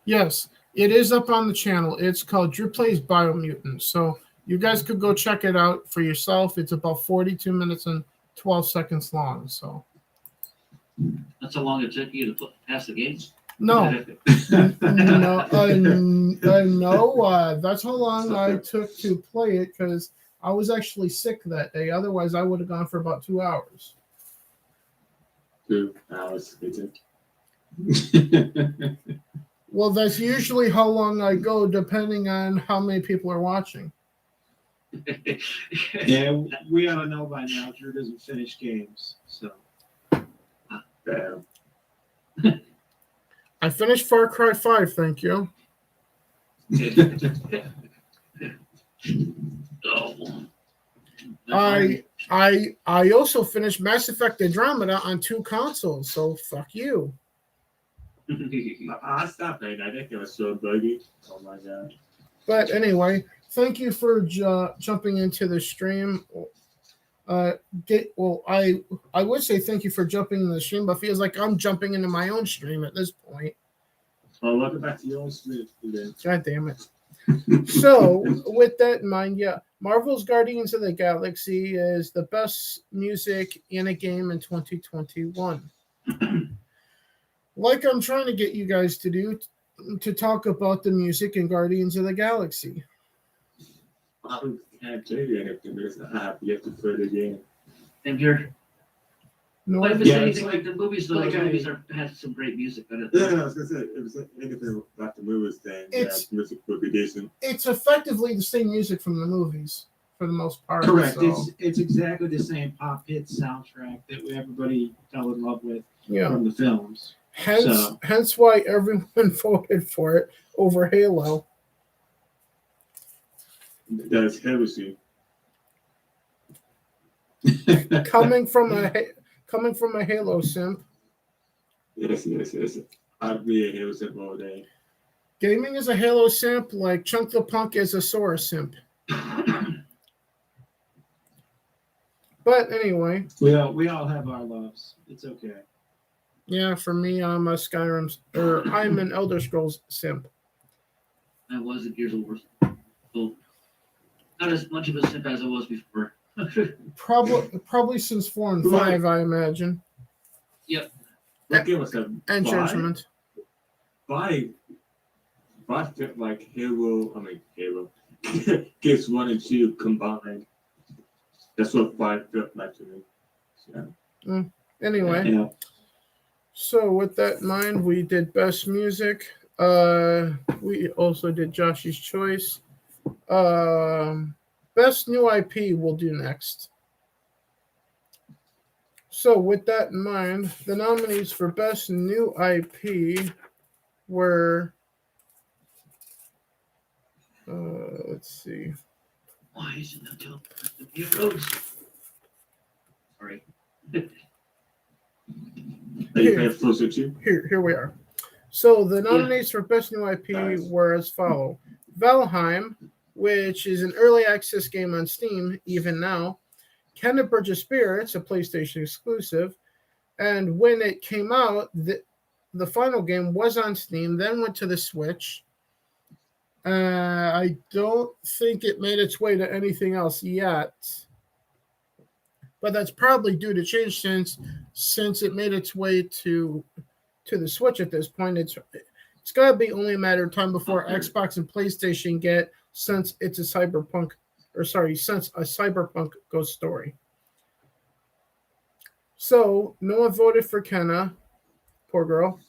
Yes, it is up on the channel. It's called Drew Plays Biomutant. So you guys could go check it out for yourself. It's about 42 minutes and 12 seconds long. So that's how long it took you to pass the game? No. No, that's how long I took to play it because I was actually sick that day. Otherwise, I would have gone for about 2 hours. 2 hours, they took. Well, that's usually how long I go, depending on how many people are watching. Yeah, we ought to know by now. Drew doesn't finish games, so. Damn. I finished Far Cry 5, thank you. I also finished Mass Effect Andromeda on 2 consoles, so fuck you. I stopped playing. I think it was so buggy. Oh my god. But anyway, thank you for jumping into the stream. I would say thank you for jumping in the stream, but feels like I'm jumping into my own stream at this point. Oh, welcome back to your own stream. God damn it. So, with that in mind, yeah, Marvel's Guardians of the Galaxy is the best music in a game in 2021. Like I'm trying to get you guys to do, to talk about the music in Guardians of the Galaxy. I can't tell you anything because I have yet to play the game. And you're No, like if it's Yeah, anything it's like the movies, though, like the movies I- have some great music in it. Yeah, I was gonna say if it's anything about the movies, then It's- music would be decent. it's effectively the same music from the movies for the most part. Correct. So, It's exactly the same pop hit soundtrack that everybody fell in love with yeah. from the films. Hence why everyone voted for it over Halo. That's heresy. Coming from a Halo simp, Yes. I'd be a heresy all day. gaming is a Halo simp, like Chunk the Punk is a Sora simp. But anyway, we all have our loves. It's okay. yeah, for me, I'm an Elder Scrolls simp. I was in Gears of War. So not as much of a simp as I was before. Probably since 4 and 5, I imagine. What game was that? And Five? Judgment. Five felt like Halo. Gears 1 and 2 combined. That's what 5 felt like to me. Yeah. Anyway, Yeah. so with that in mind, we did best music. We also did Joshy's choice. Best new IP we'll do next. So with that in mind, the nominees for best new IP were let's see. Why isn't that telling the roads? Sorry. Are you paying closer to? Here we are. So the nominees for best new IP Nice. were as follow: Valheim, which is an early access game on Steam even now; Kena Bridge of Spirits, a PlayStation exclusive, and when it came out, the final game was on Steam, then went to the Switch. I don't think it made its way to anything else yet, but that's probably due to change since it made its way to the Switch at this point. It's got to be only a matter of time before Xbox and PlayStation get, since a Cyberpunk Ghost Story. So no one voted for Kenna. Poor girl.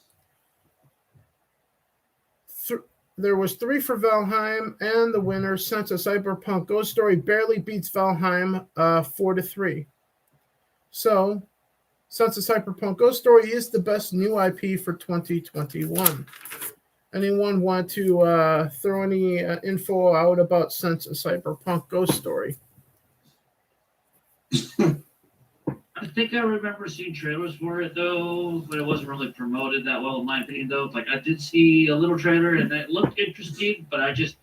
There was 3 for Valheim, and the winner, since a Cyberpunk Ghost Story, barely beats Valheim 4-3. So, since a Cyberpunk Ghost Story is the best new IP for 2021. Anyone want to throw any info out about since a Cyberpunk Ghost Story? I think I remember seeing trailers for it though, but it wasn't really promoted that well in my opinion though. Like I did see a little trailer and it looked interesting, but I just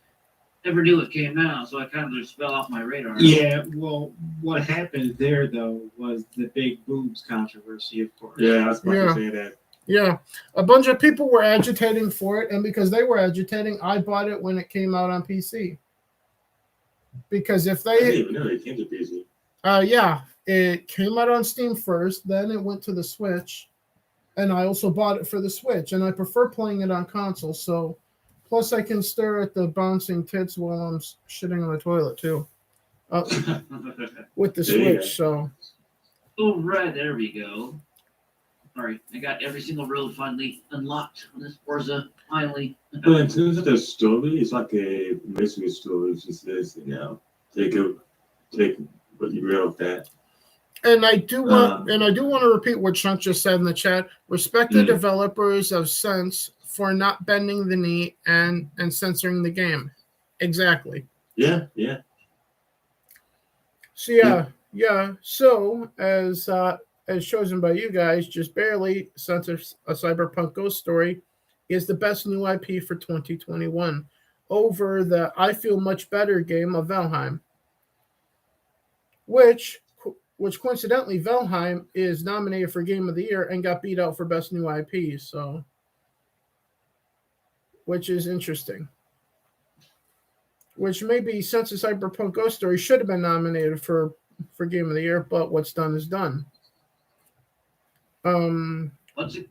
never knew it came out, so I kind of just fell off my radar. Yeah, well, what happened there though was the big boobs controversy, of course. Yeah, I was about Yeah. to say that. Yeah, a bunch of people were agitating for it, and because they were agitating, I bought it when it came out on PC. Because if I didn't they, even know it came to PC. yeah, it came out on Steam first, then it went to the Switch, and I also bought it for the Switch, and I prefer playing it on console. So, plus I can stare at the bouncing tits while I'm shitting on the toilet too, with the There you go. Switch. So, Oh, right, there we go. Sorry, I got every single road finally unlocked on this Forza, finally. But in terms of the story, it's like a mystery story. It just says, take what you read of that. and I do want to repeat what Chunk just said in the chat. Respect the developers of Sense for not bending the knee and censoring the game. Exactly. Yeah. So yeah. So as chosen by you guys, just barely, since a Cyberpunk Ghost Story is the best new IP for 2021 over the I Feel Much Better game of Valheim, which which coincidentally, Valheim is nominated for Game of the Year and got beat out for Best New IP, so, which is interesting. Which maybe since the Cyberpunk Ghost Story should have been nominated for Game of the Year, but what's done is done. What's it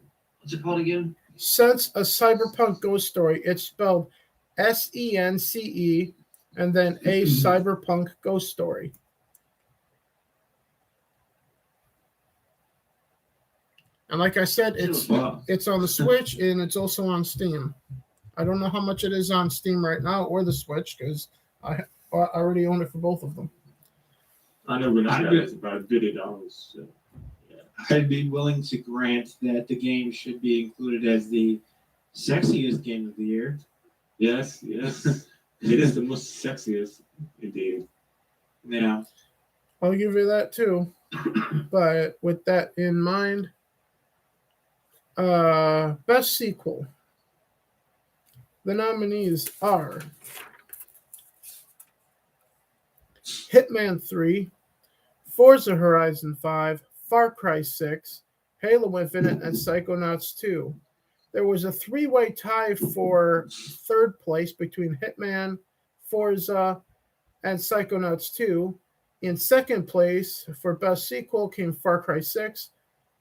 called again? Since a Cyberpunk Ghost Story, it's spelled SENCE and then a Cyberpunk Ghost Story. And like I said, it's on the Switch and it's also on Steam. I don't know how much it is on Steam right now or the Switch because I already own it for both of them. I know when I got it's about $50. So, yeah. I'd be willing to grant that the game should be included as the sexiest game of the year. Yes. It is the most sexiest, indeed. Yeah. I'll give you that too. But with that in mind, best sequel. The nominees are Hitman 3, Forza Horizon 5, Far Cry 6, Halo Infinite, and Psychonauts 2. There was a three-way tie for third place between Hitman, Forza, and Psychonauts 2. In second place for best sequel came Far Cry 6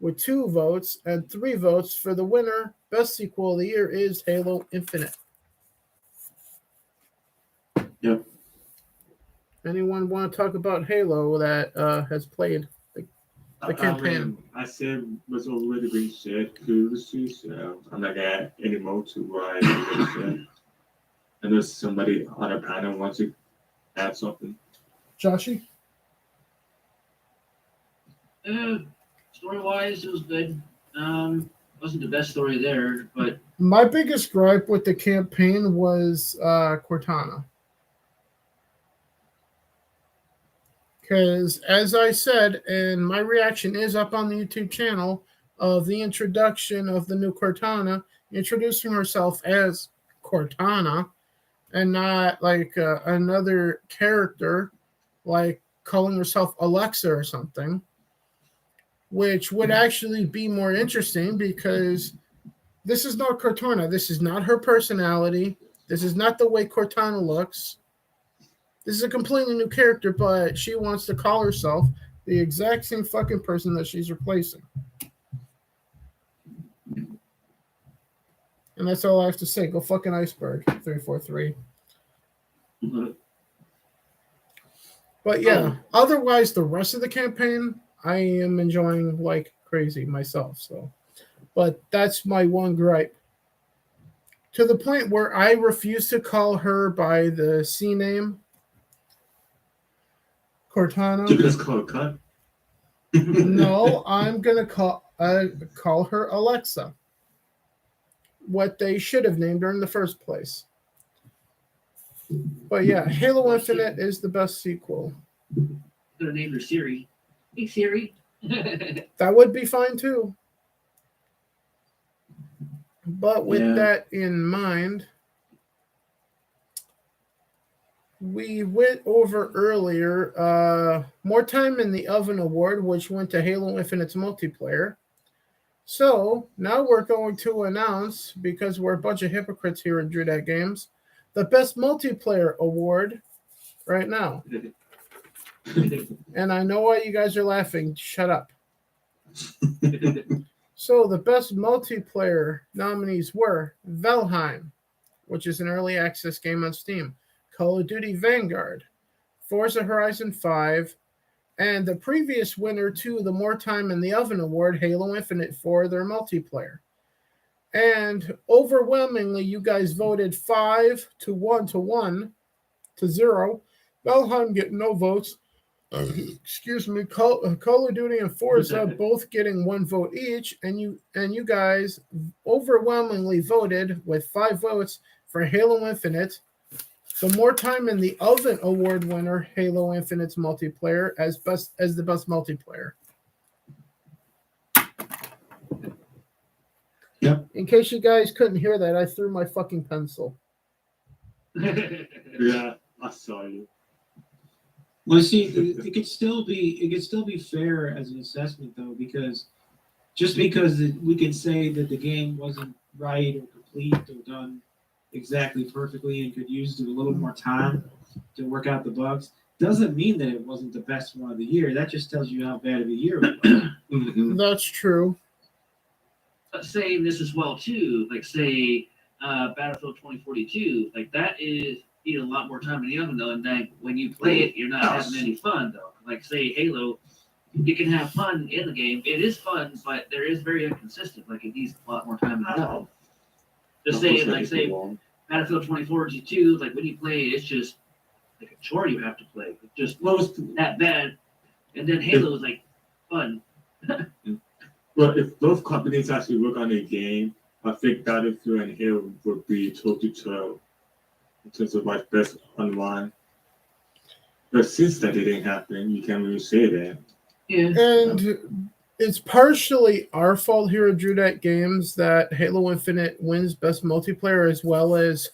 with 2 votes, and 3 votes for the winner. Best sequel of the year is Halo Infinite. Yep. Anyone want to talk about Halo that has played the campaign? I said was already being said previously, so I'm not gonna add any more to what I already said. Unless somebody on a panel wants to add something. Joshy? Story-wise, it was good. Wasn't the best story there, but My biggest gripe with the campaign was Cortana. Because, as I said, and my reaction is up on the YouTube channel of the introduction of the new Cortana, introducing herself as Cortana and not like another character, like calling herself Alexa or something, which would actually be more interesting because this is not Cortana. This is not her personality. This is not the way Cortana looks. This is a completely new character, but she wants to call herself the exact same fucking person that she's replacing. And that's all I have to say. Go fucking Iceberg 343. But yeah, otherwise the rest of the campaign, I am enjoying like crazy myself. So, but that's my one gripe. To the point where I refuse to call her by the C name. Cortana. You just call it cut. No, I'm gonna call her Alexa. What they should have named her in the first place. But yeah, Halo Infinite is the best sequel. could have named her Siri. Hey Siri. That would be fine too. But with that in mind, we went over earlier More Time in the Oven Award, which went to Halo Infinite's multiplayer. So now we're going to announce, because we're a bunch of hypocrites here in Drew That Games, the best multiplayer award right now. And I know why you guys are laughing. Shut up. So the best multiplayer nominees were Valheim, which is an early access game on Steam, Call of Duty Vanguard, Forza Horizon 5, and the previous winner to the More Time in the Oven Award, Halo Infinite, for their multiplayer. And overwhelmingly, you guys voted 5 to 1 to 1 to 0. Valheim getting no votes. Excuse me. Call of Duty and Forza both getting 1 vote each, and you guys overwhelmingly voted with 5 votes for Halo Infinite. The More Time in the Oven Award winner, Halo Infinite's multiplayer, as the best multiplayer. Yep. In case you guys couldn't hear that, I threw my fucking pencil. Yeah, I saw you. Well, see, it could still be fair as an assessment though, because just because we can say that the game wasn't right or complete or done exactly perfectly and could use a little more time to work out the bugs, doesn't mean that it wasn't the best one of the year. That just tells you how bad of a year it was. Mm-hmm. That's true. But saying this as well too, like say Battlefield 2042, like that is need a lot more time in the oven though, and then when you play it, you're not having any fun though. Like say Halo, you can have fun in the game. It is fun, but there is very inconsistent. Like it needs a lot more time in the oven. Just saying, like say Battlefield 2042, like when you play it, it's just like a chore you have to play. It's just that bad. And then Halo is like fun. Well, if both companies actually work on a game, I think Battlefield and Halo would be toe-to-toe in terms of like best online. But since that didn't happen, you can't really say that. Yeah. And it's partially our fault here at Drudat Games that Halo Infinite wins Best Multiplayer as well as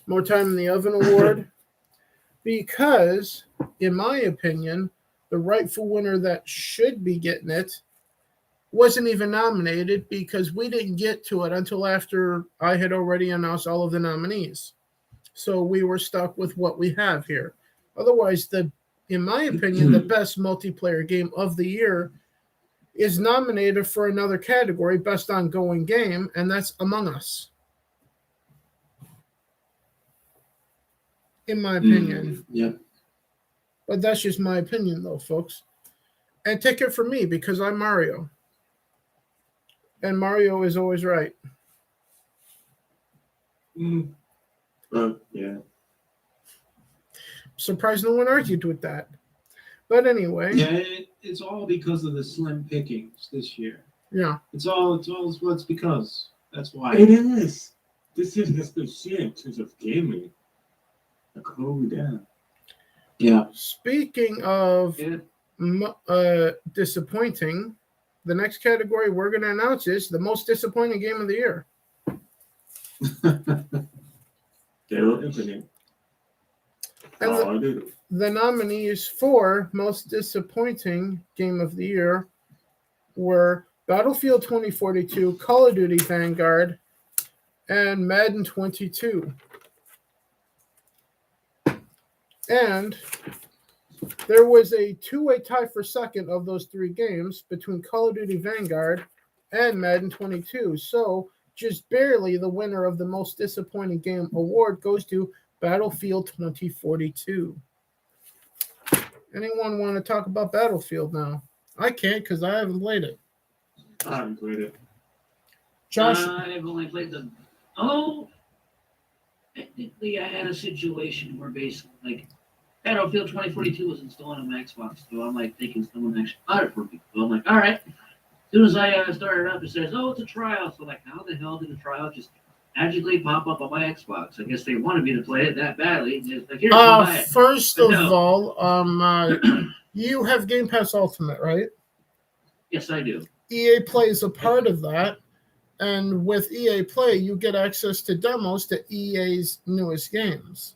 More Time in the Oven Award. Because, in my opinion, the rightful winner that should be getting it wasn't even nominated because we didn't get to it until after I had already announced all of the nominees. So we were stuck with what we have here. Otherwise, in my opinion, the best multiplayer game of the year is nominated for another category, Best Ongoing Game, and that's Among Us. In my opinion. Yeah. But that's just my opinion, though, folks. And take it from me because I'm Mario. And Mario is always right. Yeah. Surprised no one argued with that. But anyway. Yeah, it's all because of the slim pickings this year. Yeah. It's what's because. That's why. It is. This year has been shit in terms of gaming. Like, holy damn. Yeah. Speaking of disappointing, the next category we're going to announce is the most disappointing game of the year. Halo Infinite. And the nominees for most disappointing game of the year were Battlefield 2042, Call of Duty Vanguard, and Madden 22. And there was a two-way tie for second of those three games between Call of Duty Vanguard and Madden 22. So just barely the winner of the most disappointing game award goes to Battlefield 2042. Anyone want to talk about Battlefield now? I can't because I haven't played it. I haven't played it. Josh? I've only played the... technically I had a situation where basically like Battlefield 2042 was installed on my Xbox, so I'm like thinking someone actually bought it for me. So I'm like, all right. As soon as I started up, it says, "Oh, it's a trial." So like, how the hell did the trial just magically pop up on my Xbox? I guess they wanted me to play it that badly. Like, here, buy it. First of all, you have Game Pass Ultimate, right? Yes, I do. EA Play is a part of that, and with EA Play, you get access to demos to EA's newest games.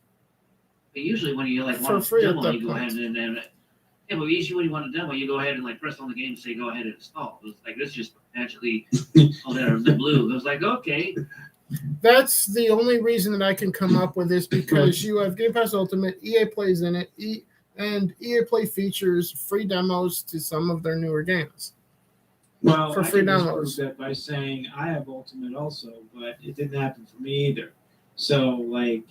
But usually when you like For want free a at demo, that you go point. ahead and yeah, but usually when you want a demo, you go ahead and like press on the game and say go ahead and install. It was like this just magically all that the blue. It was like okay. That's the only reason that I can come up with this because you have Game Pass Ultimate, EA Plays in it, and EA Play features free demos to some of their newer games. Well, For I free can downloads. disprove that by saying I have Ultimate also, but it didn't happen for me either. So, like,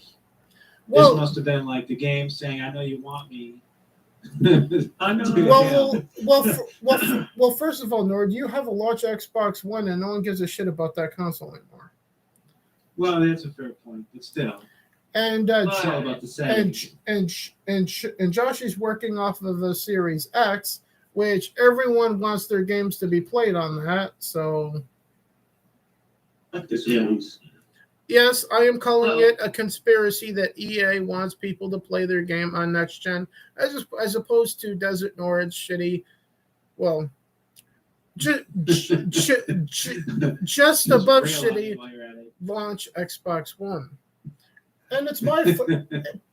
this must have been like the game saying, "I know you want me." I know. Well, first of all, Nord, you have a large Xbox One, and no one gives a shit about that console anymore. Well, that's a fair point, but still, And it's all about the settings. and Josh is working off of the Series X, which everyone wants their games to be played on that. So, yes, I am calling it a conspiracy that EA wants people to play their game on next gen, as opposed to Desert Nord's shitty, well, just above shitty launch Xbox One. And it's my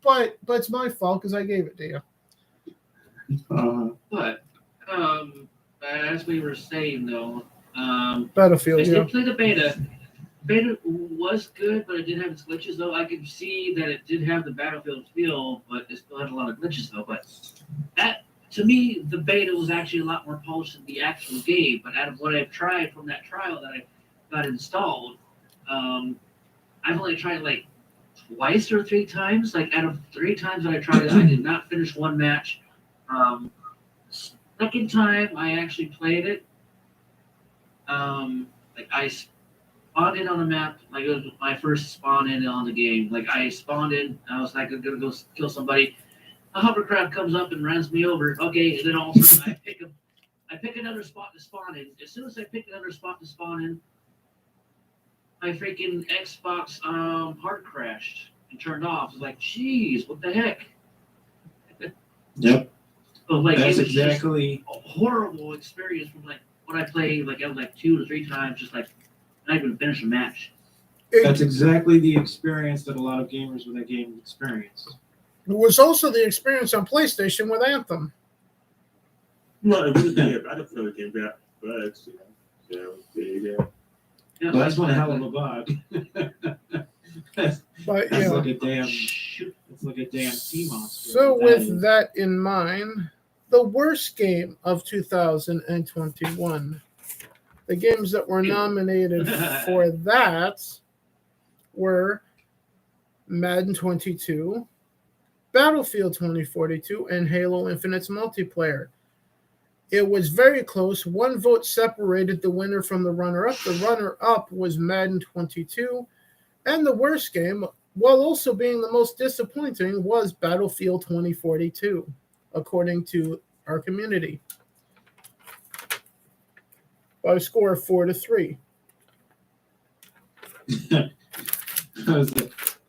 but it's my fault because I gave it to you. But as we were saying though, I Battlefield, still yeah. play the beta. Beta was good, but it did have its glitches though. I could see that it did have the Battlefield feel, but it still had a lot of glitches though. But that, to me, the beta was actually a lot more polished than the actual game. But out of what I've tried from that trial that I got installed, I've only tried like twice or three times. Like out of 3 times that I tried it, I did not finish one match. Second time I actually played it, like I spawned in on the map, like it was my first spawn in on the game. Like I spawned in, I was like, I'm gonna go kill somebody. A hovercraft comes up and runs me over. Okay, and then all of a sudden I pick another spot to spawn in. As soon as I pick another spot to spawn in, my freaking Xbox hard crashed and turned off. I was like, geez, what the heck? Yep. So like That's it was exactly. just a horrible experience from like when I played like I was like 2 or 3 times, just like not even finish a match. That's exactly the experience that a lot of gamers with that game experienced. It was also the experience on PlayStation with Anthem. No, it wouldn't be a Battlefield game, but yeah. Yeah, Well, that's one hell of a bug. That's But like yeah. a damn. It's like a damn sea monster. So with that in mind, the worst game of 2021. The games that were nominated for that were Madden 22, Battlefield 2042, and Halo Infinite's multiplayer. It was very close. 1 vote separated the winner from the runner-up. The runner-up was Madden 22, and the worst game, while also being the most disappointing, was Battlefield 2042, according to our community, by a score of 4-3.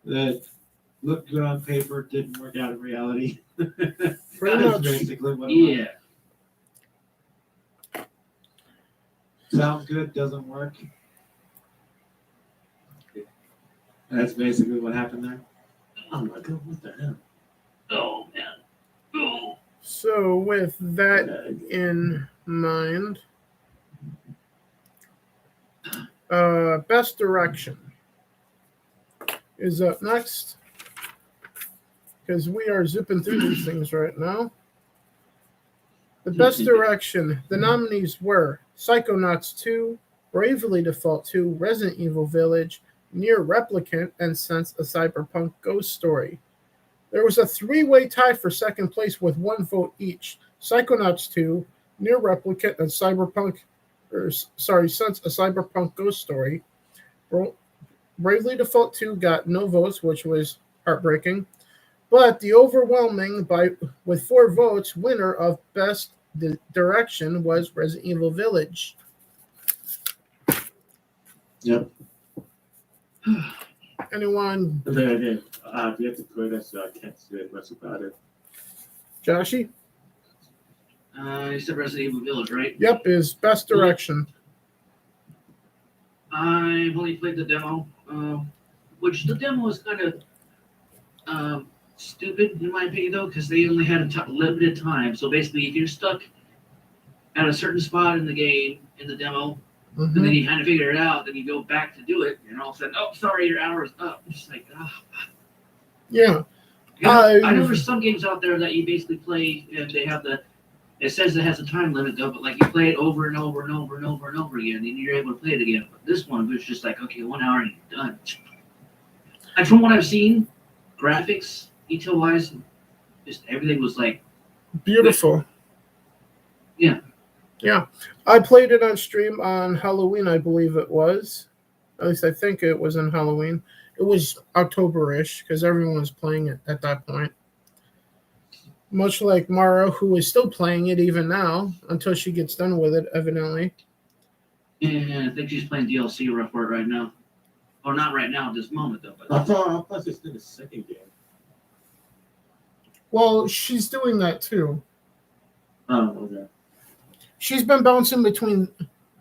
That looked good on paper, didn't work out in reality. Pretty That's much. basically what it yeah. was. Sounds good, doesn't work. That's basically what happened there. Oh my god, what the hell? Oh man. Oh. So with that in mind, Best Direction is up next, because we are zipping through these things right now. The Best Direction, the nominees were Psychonauts 2, Bravely Default 2, Resident Evil Village, Near Replicant, and Sense a Cyberpunk Ghost Story. There was a 3-way tie for second place with 1 vote each. Psychonauts 2, Near Replicant, and Sense a Cyberpunk Ghost Story. Bravely Default 2 got no votes, which was heartbreaking. But the overwhelming, with 4 votes, winner of Best Direction was Resident Evil Village. Yep. Anyone? Again, we have to play that, so I can't say much about it. Joshy? You said Resident Evil Village, right? Yep, is Best Direction. I've only played the demo, which the demo was kind of stupid in my opinion, though, because they only had a limited time. So basically, if you're stuck at a certain spot in the game, in the demo, and then you kind of figure it out, then you go back to do it, and all of a sudden, oh, sorry, your hour is up. It's just like, Yeah. I know there's some games out there that you basically play, and they have it says it has a time limit, though, but like you play it over and over and over and over and over again, and you're able to play it again. But this one was just like, okay, 1 hour and you're done. And from what I've seen, graphics, detail-wise, just everything was like Beautiful. Yeah. Yeah. I played it on stream on Halloween, I believe it was. At least I think it was on Halloween. It was October-ish, because everyone was playing it at that point. Much like Mara, who is still playing it even now, until she gets done with it, evidently. Yeah, I think she's playing DLC for it right now. Or not right now at this moment, though. But I thought it's in the second game. Well, she's doing that too. Oh, okay. She's been bouncing between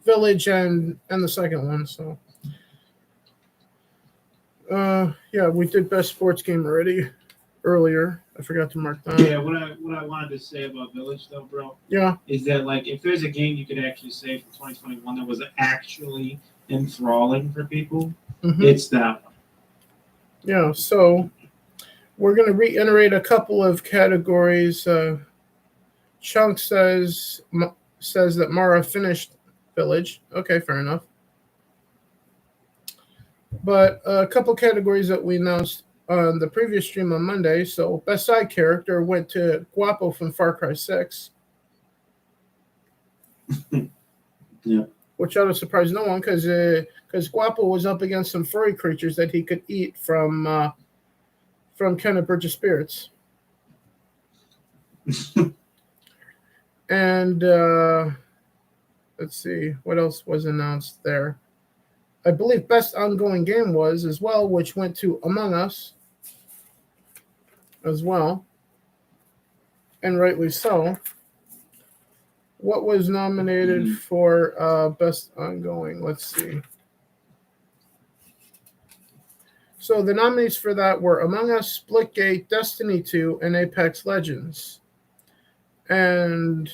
Village and the second one, so. Yeah, we did best sports game already earlier. I forgot to mark that. Yeah, what I wanted to say about Village though, bro, Yeah. is that like if there's a game you could actually say from 2021 that was actually enthralling for people, Mhm. it's that one. Yeah. So we're going to reiterate a couple of categories. Chunk says that Mara finished Village. Okay, fair enough. But a couple categories that we announced on the previous stream on Monday. So best side character went to Guapo from Far Cry 6. Yeah. Which ought to surprise no one because Guapo was up against some furry creatures that he could eat from Ken of Burgess Spirits. And let's see, what else was announced there? I believe best ongoing game was as well, which went to Among Us as well. And rightly so. What was nominated for best ongoing? Let's see. So the nominees for that were Among Us, Splitgate, Destiny 2, and Apex Legends. And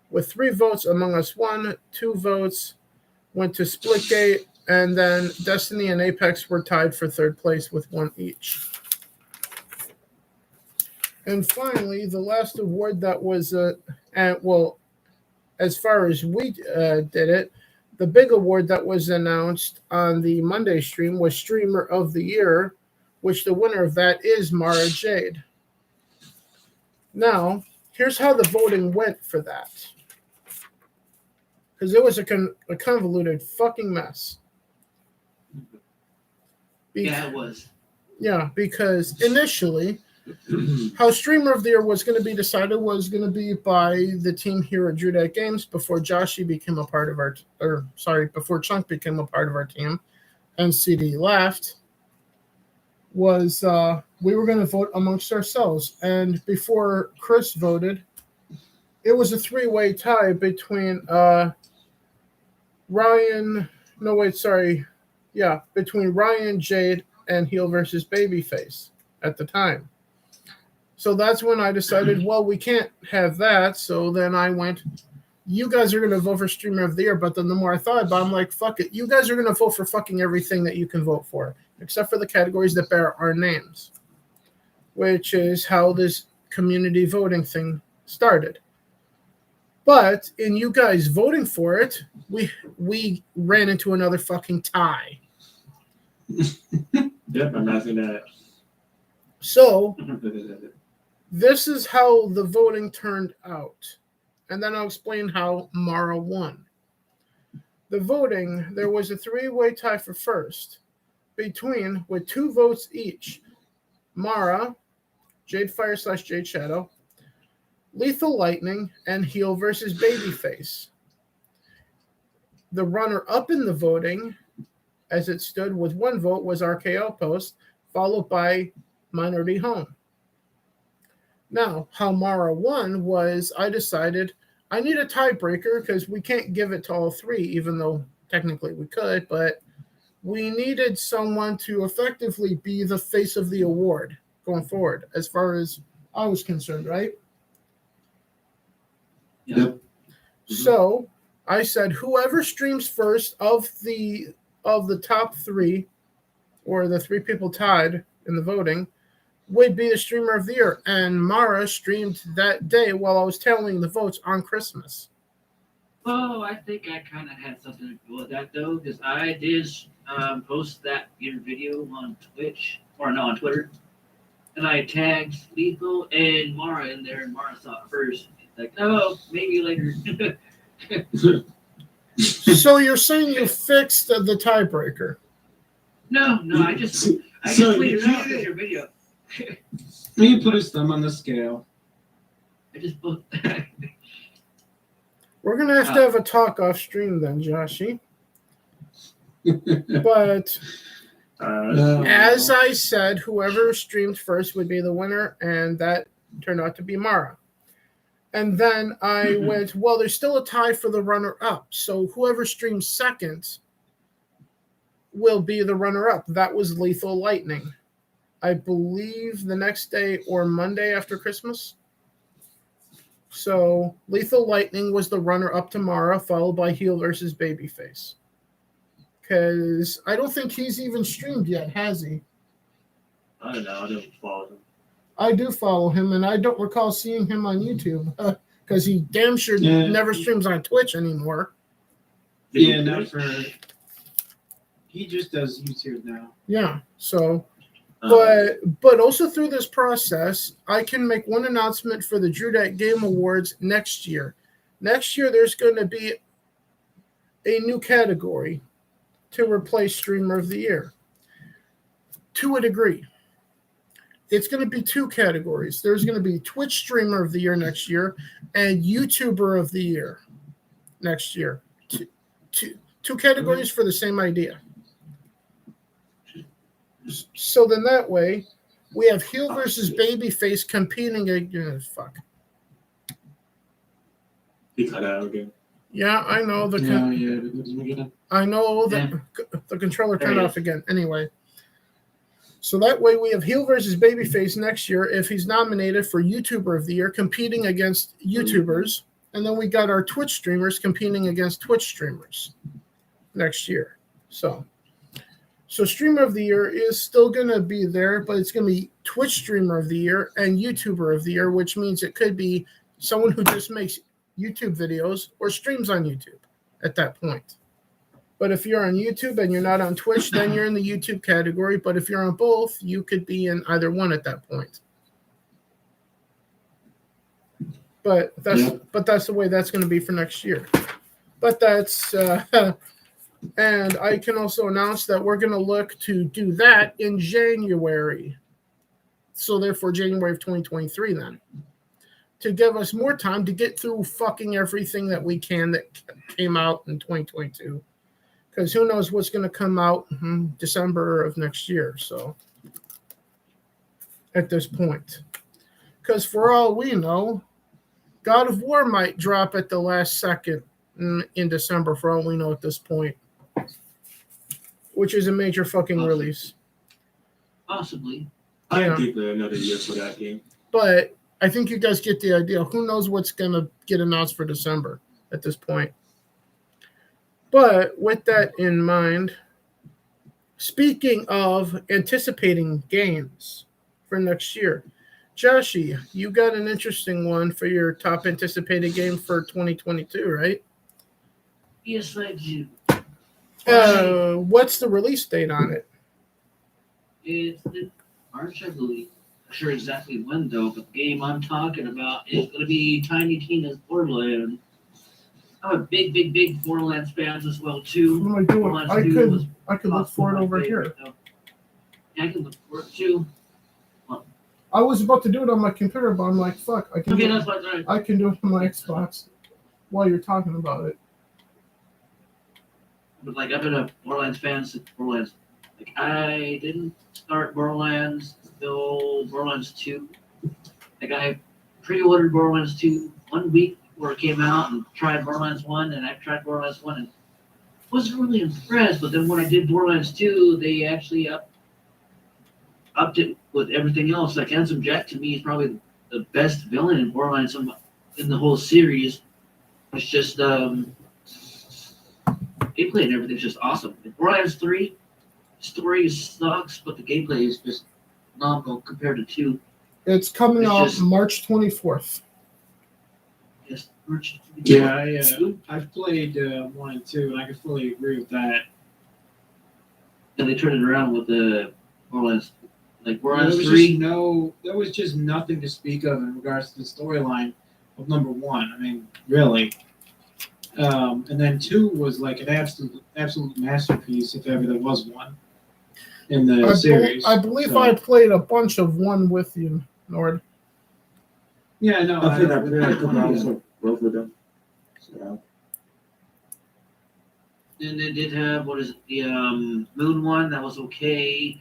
with 3 votes, Among Us won. 2 votes went to Splitgate, and then Destiny and Apex were tied for 3rd place with 1 each. And finally, the last award that was, as far as we did it, the big award that was announced on the Monday stream was Streamer of the Year, which the winner of that is Mara Jade. Now, here's how the voting went for that. Because it was a convoluted fucking mess. Yeah, it was. Yeah, because initially, how Streamer of the Year was going to be decided was going to be by the team here at Drew Games before Joshy became a part of before Chunk became a part of our team and CD left, was we were going to vote amongst ourselves. And before Chris voted, it was a 3-way tie between between Ryan, Jade, and Heel versus Babyface at the time. So that's when I decided, well, we can't have that. So then I went, you guys are going to vote for Streamer of the Year. But then the more I thought about it, I'm like, fuck it. You guys are going to vote for fucking everything that you can vote for, except for the categories that bear our names, which is how this community voting thing started. But in you guys voting for it, we ran into another fucking tie. Yep, I'm asking that. So this is how the voting turned out. And then I'll explain how Mara won. The voting, there was a 3-way tie for first between, with 2 votes each, Mara, Jade Fire / Jade Shadow, Lethal Lightning, and Heel versus Babyface. The runner-up in the voting, as it stood with 1 vote, was RKO Post, followed by Minority Home. Now, how Mara won was I decided I need a tiebreaker because we can't give it to all 3, even though technically we could, but we needed someone to effectively be the face of the award going forward, as far as I was concerned, right? Yep. So I said, whoever streams first of the top 3, or the 3 people tied in the voting, would be the Streamer of the Year. And Mara streamed that day while I was tallying the votes on Christmas. Oh, I think I kind of had something to do with that, though, because I did post that video on Twitch, on Twitter, and I tagged Lethal and Mara in there, and Mara saw it first. Like, oh, maybe later. So you're saying you fixed the tiebreaker? No, I just tweeted out your video. He put his thumb on the scale. I just put. We're going to have a talk off stream then, Joshy. But as I said, whoever streamed first would be the winner, and that turned out to be Mara. And then I went, well, there's still a tie for the runner-up. So whoever streams second will be the runner-up. That was Lethal Lightning. I believe the next day or Monday after Christmas. So Lethal Lightning was the runner-up tomorrow, followed by Heel versus Babyface. Because I don't think he's even streamed yet, has he? I don't know. I don't follow him. I do follow him, and I don't recall seeing him on YouTube because he damn sure never streams on Twitch anymore. Yeah, not for. He just does YouTube now. Yeah, so. But also through this process, I can make one announcement for the Drew Game Awards next year. Next year, there's going to be a new category to replace Streamer of the Year. To a degree. It's going to be two categories. There's going to be Twitch Streamer of the Year next year and YouTuber of the Year next year. Two categories for the same idea. So then that way, we have heel versus babyface competing against. Fuck. He cut out again. Yeah, I know I know that the controller turned off again. Anyway, so that way we have heel versus babyface next year if he's nominated for YouTuber of the Year, competing against YouTubers, and then we got our Twitch streamers competing against Twitch streamers next year. So Streamer of the Year is still going to be there, but it's going to be Twitch Streamer of the Year and YouTuber of the Year, which means it could be someone who just makes YouTube videos or streams on YouTube at that point. But if you're on YouTube and you're not on Twitch, then you're in the YouTube category. But if you're on both, you could be in either one at that point. But that's the way that's going to be for next year. But that's and I can also announce that we're going to look to do that in January. So therefore, January of 2023 then. To give us more time to get through fucking everything that we can that came out in 2022. Because who knows what's going to come out in December of next year. So at this point. Because for all we know, God of War might drop at the last second in December for all we know at this point. Which is a major fucking release. Possibly. I'd give it another year for that game. But I think you guys get the idea. Who knows what's going to get announced for December at this point. But with that in mind, speaking of anticipating games for next year, Joshy, you got an interesting one for your top anticipated game for 2022, right? Yes, I do. What's the release date on it? It's in March, I believe. Not sure exactly when, though, but the game I'm talking about is going to be Tiny Tina's Borderlands. I'm a big Borderlands fan as well, too. What am I doing? I could look for it over here. Yeah, I can look for it, too. I was about to do it on my computer, but I'm like, fuck. I can do it on my Xbox while you're talking about it. But, like, I've been a Borderlands fan since Borderlands. Like, I didn't start Borderlands until Borderlands 2. Like, I pre-ordered Borderlands 2 1 week before it came out and tried Borderlands 1, and I tried Borderlands 1 and wasn't really impressed. But then when I did Borderlands 2, they actually upped it with everything else. Like, Handsome Jack, to me, is probably the best villain in Borderlands in the whole series. It's just, gameplay and everything's just awesome. In Borderlands 3, story sucks, but the gameplay is just phenomenal compared to 2. It's coming out March 24th. Yes, March 24th. Yeah, I've played 1 and 2, and I can fully agree with that. And they turned it around with the Borderlands. Like Borderlands there 3. There was just nothing to speak of in regards to the storyline of number 1. I mean, really. And then 2 was like an absolute masterpiece, if ever there was one, in the series. I believe I played a bunch of 1 with you, Nord. Yeah, no. I think I played a couple hours of both of them. So. And they did have, the Moon one that was okay.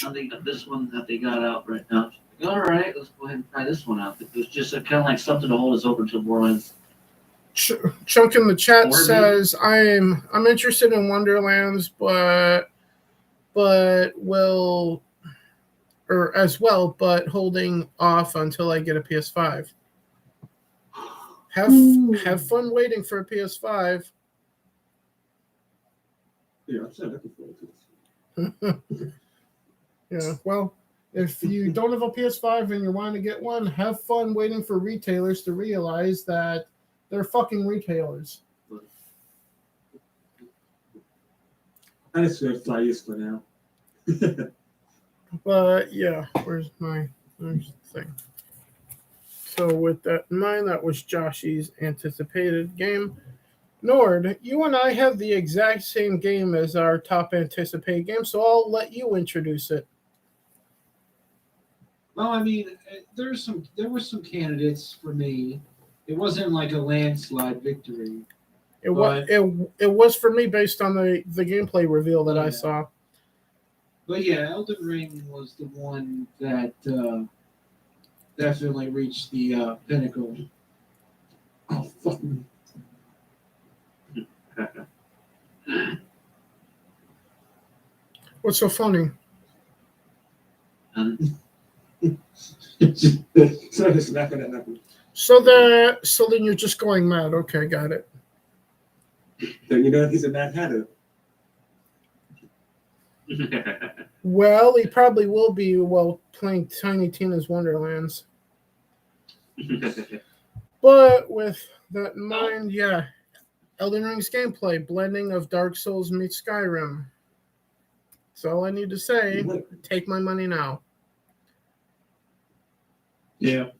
I think this one that they got out right now. All right, let's go ahead and try this one out. It was just kind of like something to hold us over to Borderlands Chunk in the chat Or me. says I'm interested in Wonderlands, but holding off until I get a PS5. Have fun waiting for a PS5. Yeah, I'm sure looking forward to this. Yeah, well, if you don't have a PS5 and you're wanting to get one, have fun waiting for retailers to realize that they're fucking retailers. I just have flyers for now. But yeah, where's the thing? So with that in mind, that was Joshy's anticipated game. Nord, you and I have the exact same game as our top anticipated game, so I'll let you introduce it. Well, I mean, there were some candidates for me. It wasn't like a landslide victory. It was for me based on the gameplay reveal that I Yeah. saw. But yeah, Elden Ring was the one that definitely reached the pinnacle. Oh, fuck. What's so funny? So just laughing at nothing. So then you're just going mad. Okay, got it. So, he's a Mad Hatter. Well, he probably will be while playing Tiny Tina's Wonderlands. But with that in mind, yeah, Elden Ring's gameplay, blending of Dark Souls meets Skyrim. That's all I need to say. Take my money now. Yeah.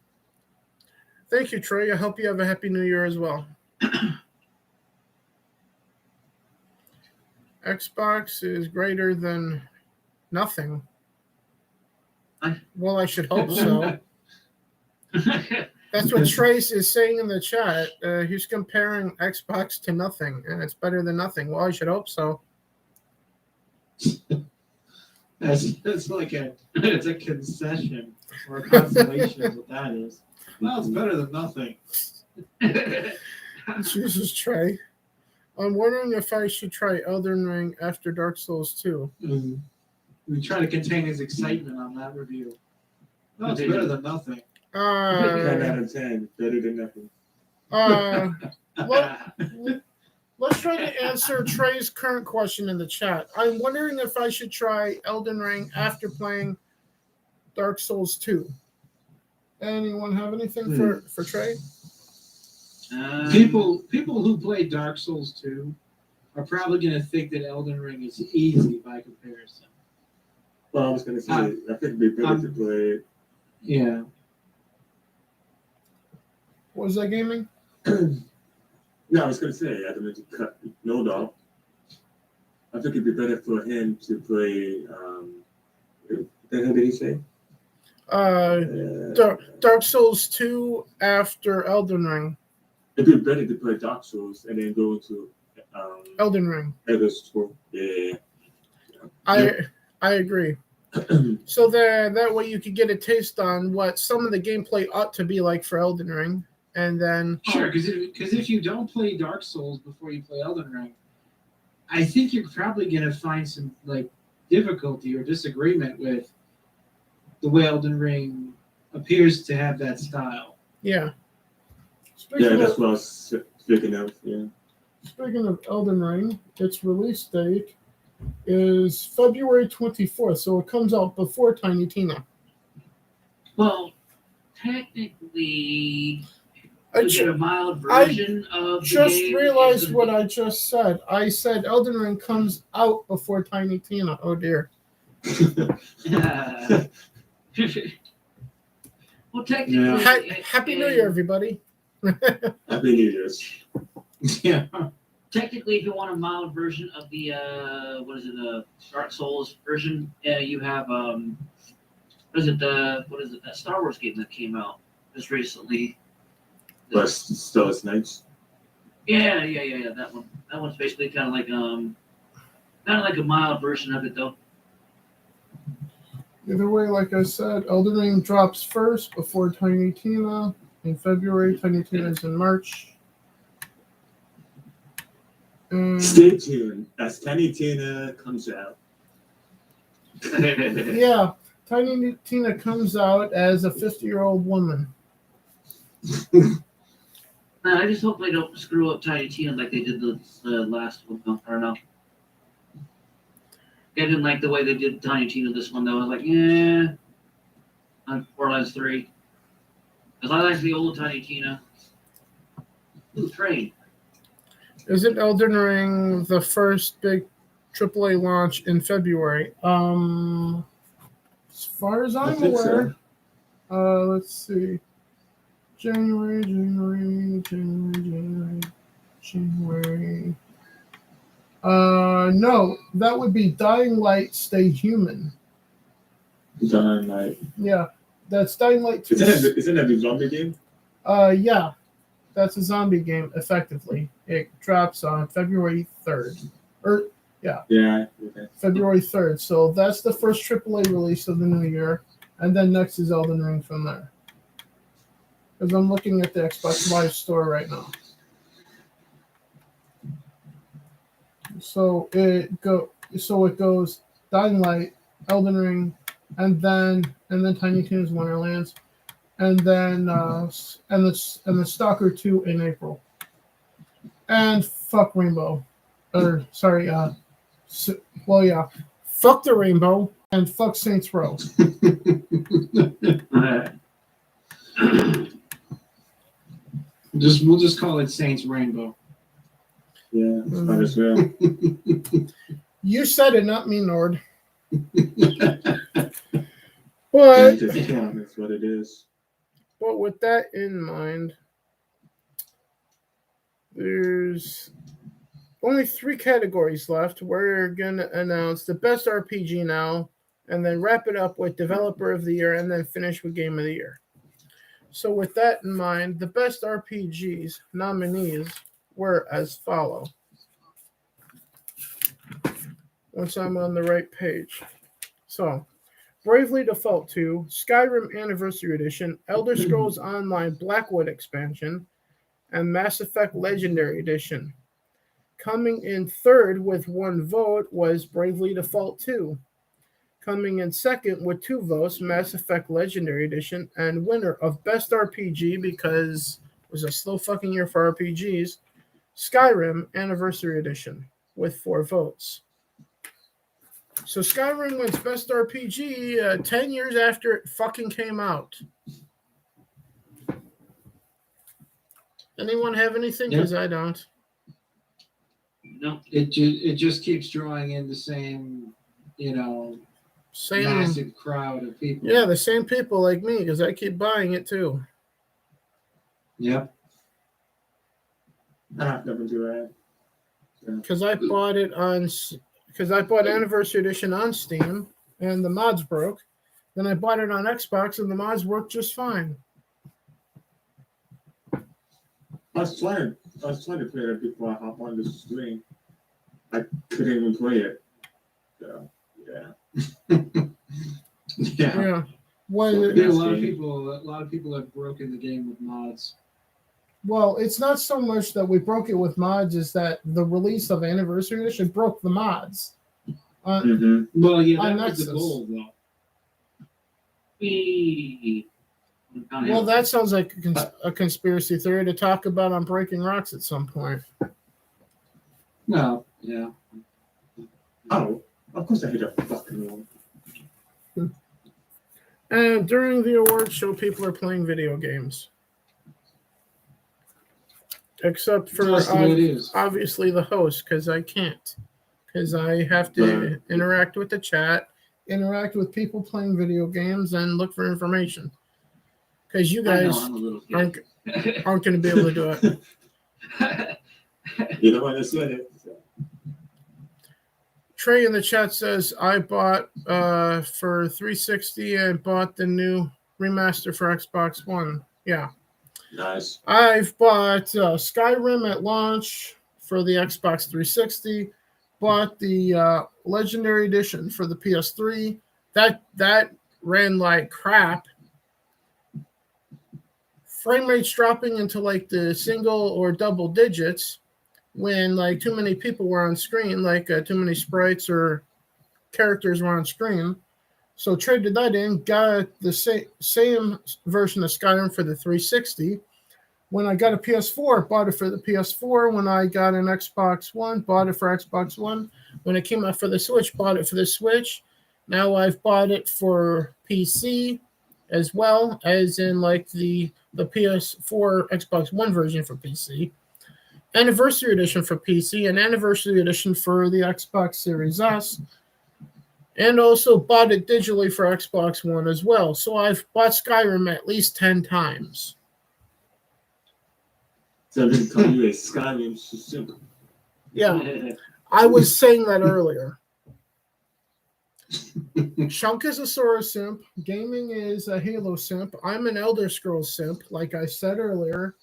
Thank you, Troy. I hope you have a happy new year as well. Xbox is greater than nothing. Well, I should hope so. That's what Trace is saying in the chat. He's comparing Xbox to nothing, and it's better than nothing. Well, I should hope so. That's like it's a concession or a consolation is what that is. Well, it's better than nothing. Jesus, Trey. I'm wondering if I should try Elden Ring after Dark Souls 2. Mm-hmm. We try to contain his excitement on that review. Well, it's better than nothing. 10 out of 10, better than nothing. Let's try to answer Trey's current question in the chat. I'm wondering if I should try Elden Ring after playing Dark Souls 2. Anyone have anything for Trey? People who play Dark Souls 2 are probably going to think that Elden Ring is easy by comparison. Well, I was going to say, I think it'd be better to play it. Yeah. What was that gaming? No, I was going to say, I didn't cut no dog. I think it'd be better for him to play, what the hell did he say? Dark Souls 2 after Elden Ring. It'd be better to play Dark Souls and then go into Elden Ring. Elder Scrolls. Yeah. I agree. So that way you could get a taste on what some of the gameplay ought to be like for Elden Ring, and then Sure, because if you don't play Dark Souls before you play Elden Ring, I think you're probably going to find some difficulty or disagreement with the way Elden Ring appears to have that style. Yeah. That's what I was speaking of. Yeah. Speaking of Elden Ring, its release date is February 24th, so it comes out before Tiny Tina. Well, technically, you get a mild version of the just game. realized what I just said. I said Elden Ring comes out before Tiny Tina. Oh dear. Well, technically, Happy New Year, everybody. Happy New Year's. Yeah. Technically, if you want a mild version of the Dark Souls version, you have that Star Wars game that came out just recently. But still, it's nice. Yeah, that one. That one's basically kind of like a mild version of it, though. Either way, like I said, Elden Ring drops first before Tiny Tina in February. Tiny Tina's in March. Stay tuned as Tiny Tina comes out. Yeah, Tiny Tina comes out as a 50-year-old woman. I just hope they don't screw up Tiny Tina like they did the last one. I don't know. I didn't like the way they did Tiny Tina this one, though. I was like, yeah. On Borderlands 3. Because I like the old Tiny Tina. Ooh, train. Isn't Elden Ring the first big AAA launch in February? As far as I'm aware, let's see. January. No, that would be Dying Light Stay Human. Dying Light. Yeah, that's Dying Light 2. Isn't that the zombie game? Yeah, that's a zombie game, effectively. It drops on February 3rd. Yeah. Okay. February 3rd. So that's the first AAA release of the new year. And then next is Elden Ring from there. Because I'm looking at the Xbox Live store right now. So it goes Dying Light, Elden Ring, and then Tiny Tina's Wonderlands, and then the Stalker 2 in April. And fuck Rainbow. Fuck the Rainbow and fuck Saints Row. We'll just call it Saints Rainbow. Yeah, might as well. You said it, not me, Nord. That's But what it is. But with that in mind, there's only 3 categories left. We're going to announce the best RPG now, and then wrap it up with Developer of the Year, and then finish with Game of the Year. So with that in mind, the best RPGs nominees were as follow. Once I'm on the right page. So, Bravely Default 2, Skyrim Anniversary Edition, Elder Scrolls Online Blackwood Expansion, and Mass Effect Legendary Edition. Coming in third with 1 vote was Bravely Default 2. Coming in second with 2 votes, Mass Effect Legendary Edition, and winner of Best RPG, because it was a slow fucking year for RPGs, Skyrim Anniversary Edition with 4 votes. So Skyrim wins Best RPG 10 years after it fucking came out. Anyone have anything? Because I don't. No. It just keeps drawing in the same, massive crowd of people. Yeah, the same people like me, because I keep buying it too. Yep. I've never do that. Because I bought it because I bought Anniversary Edition on Steam, and the mods broke. Then I bought it on Xbox, and the mods worked just fine. I was trying to play it before I hop on the stream. I couldn't even play it. So, yeah. Yeah. Well, A lot of people have broken the game with mods. Well, it's not so much that we broke it with mods, is that the release of Anniversary Edition broke the mods. Well, yeah, that was Nexus. the goal, though. Well, that sounds like a conspiracy theory to talk about on Breaking Rocks at some point. Well, yeah. Oh, of course I hit a fucking wall. And during the awards show, people are playing video games. Except for obviously the host, because I can't. Because I have to interact with the chat, interact with people playing video games, and look for information. Because you guys aren't going to be able to do it. You don't understand it. So. Trey in the chat says, I bought for 360 and bought the new remaster for Xbox One. Yeah. Nice. I've bought Skyrim at launch for the Xbox 360. Bought the Legendary Edition for the PS3. That ran like crap. Frame rates dropping into like the single or double digits. when like too many people were on screen, like too many sprites or characters were on screen. So traded that in, got the same version of Skyrim for the 360. When I got a PS4, bought it for the PS4. When I got an Xbox One, bought it for Xbox One. When it came out for the Switch, bought it for the Switch. Now I've bought it for PC as well, as in like the PS4 Xbox One version for PC. Anniversary edition for PC, and anniversary edition for the Xbox Series S. And also bought it digitally for Xbox One as well. So I've bought Skyrim at least 10 times. So they tell you it's Skyrim simp. Yeah, I was saying that earlier. Shunk is a Sora simp. Gaming is a Halo simp. I'm an Elder Scrolls simp, like I said earlier.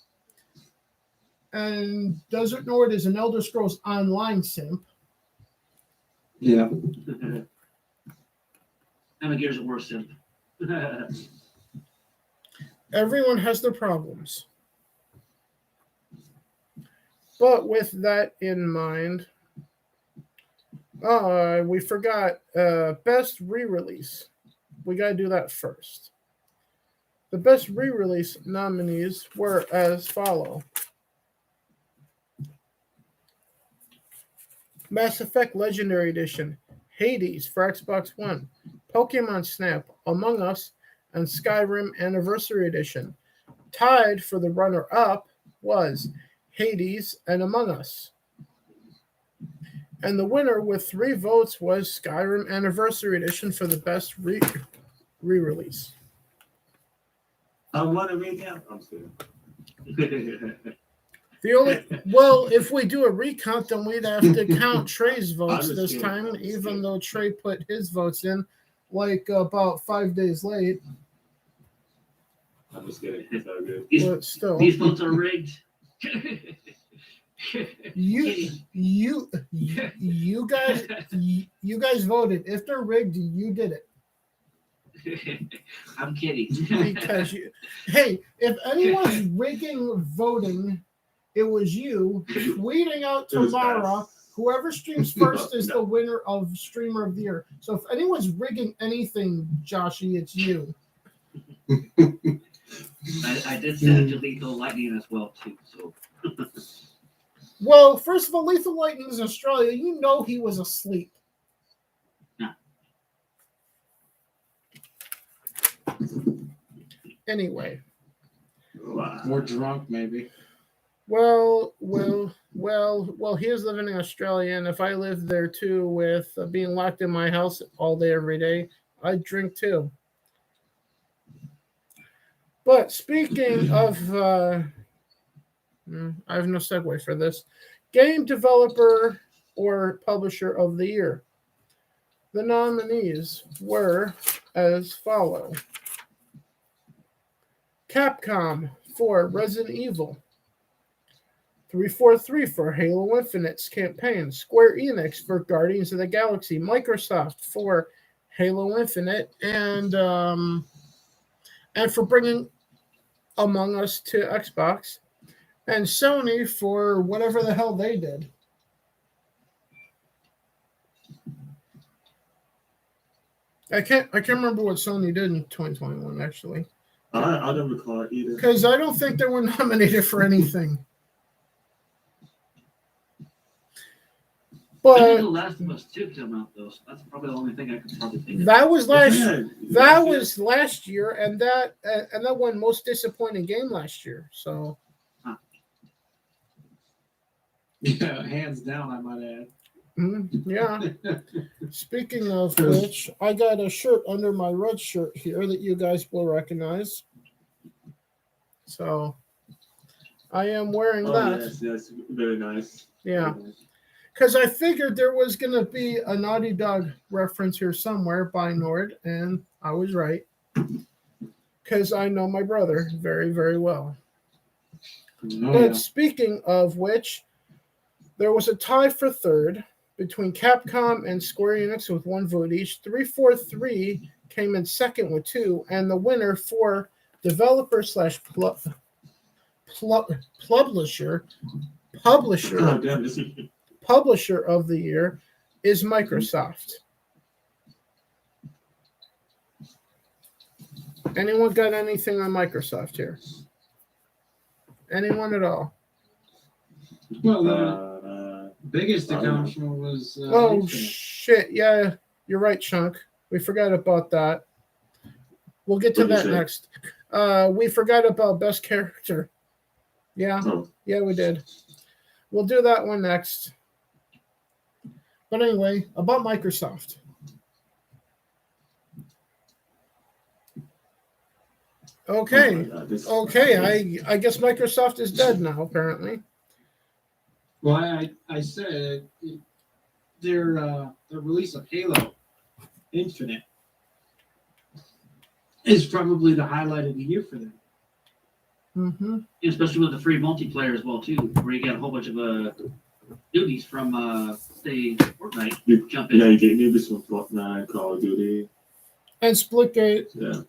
And Desert Nord is an Elder Scrolls Online simp. Yeah. I'm a Gears of War simp. Everyone has their problems. But with that in mind, we forgot best re-release. We got to do that first. The best re-release nominees were as follow. Mass Effect Legendary Edition, Hades for Xbox One, Pokemon Snap, Among Us, and Skyrim Anniversary Edition. Tied for the runner-up was Hades and Among Us. And the winner with 3 votes was Skyrim Anniversary Edition for the best re-release. I want to read that. I'm kidding. The only if we do a recount, then we'd have to count Trey's votes this time, even though Trey put his votes in like about 5 days late. I'm just kidding. It's all good. But still, These votes are rigged. you guys voted. If they're rigged, you did it. I'm kidding. Because hey, if anyone's rigging voting, it was you. Tweeting out tomorrow, whoever streams first is the winner of Streamer of the Year. So if anyone's rigging anything, Joshy, it's you. I did send it to Lethal Lightning as well too. So. Well, first of all, Lethal Lightning is in Australia. You know he was asleep. Yeah. Anyway. Wow. More drunk, maybe. Well, he is living in Australia, and if I lived there too with being locked in my house all day, every day, I'd drink too. But speaking of, I have no segue for this. Game developer or publisher of the year. The nominees were as follow. Capcom for Resident Evil. 343 for Halo Infinite's campaign. Square Enix for Guardians of the Galaxy. Microsoft for Halo Infinite. And for bringing Among Us to Xbox. And Sony for whatever the hell they did. I can't remember what Sony did in 2021, actually. I don't recall it either. Because I don't think they were nominated for anything. I think The But Last of Us 2 came out though, so that's probably the only thing I could probably think of. that was last year, and that won most disappointing game last year. So Yeah, hands down, I might add. yeah. Speaking of which, I got a shirt under my red shirt here that you guys will recognize. So I am wearing that. Yes, very nice. Yeah. Because I figured there was going to be a Naughty Dog reference here somewhere by Nord, and I was right. Because I know my brother very, very well. But speaking of which, there was a tie for third between Capcom and Square Enix with 1 vote each. 343 came in second with 2, and the winner for developer / publisher Publisher Oh, damn, this is Publisher of the year is Microsoft. Anyone got anything on Microsoft here? Anyone at all? Well, the biggest accomplishment was. Oh, Infinite. shit. Yeah, you're right, Chunk. We forgot about that. We'll get to What'd you that say? next. We forgot about Best Character. Yeah, oh, yeah, we did. We'll do that one next. But anyway, about Microsoft. Okay. oh my God, this- Okay, I guess Microsoft is dead now, apparently. Well, I said their release of Halo Infinite is probably the highlight of the year for them. Mm-hmm. Especially with the free multiplayer as well too, where you get a whole bunch of duties from say Fortnite. You, Jump yeah, in. you get maybe some Fortnite, Call of Duty, And Splitgate. yeah.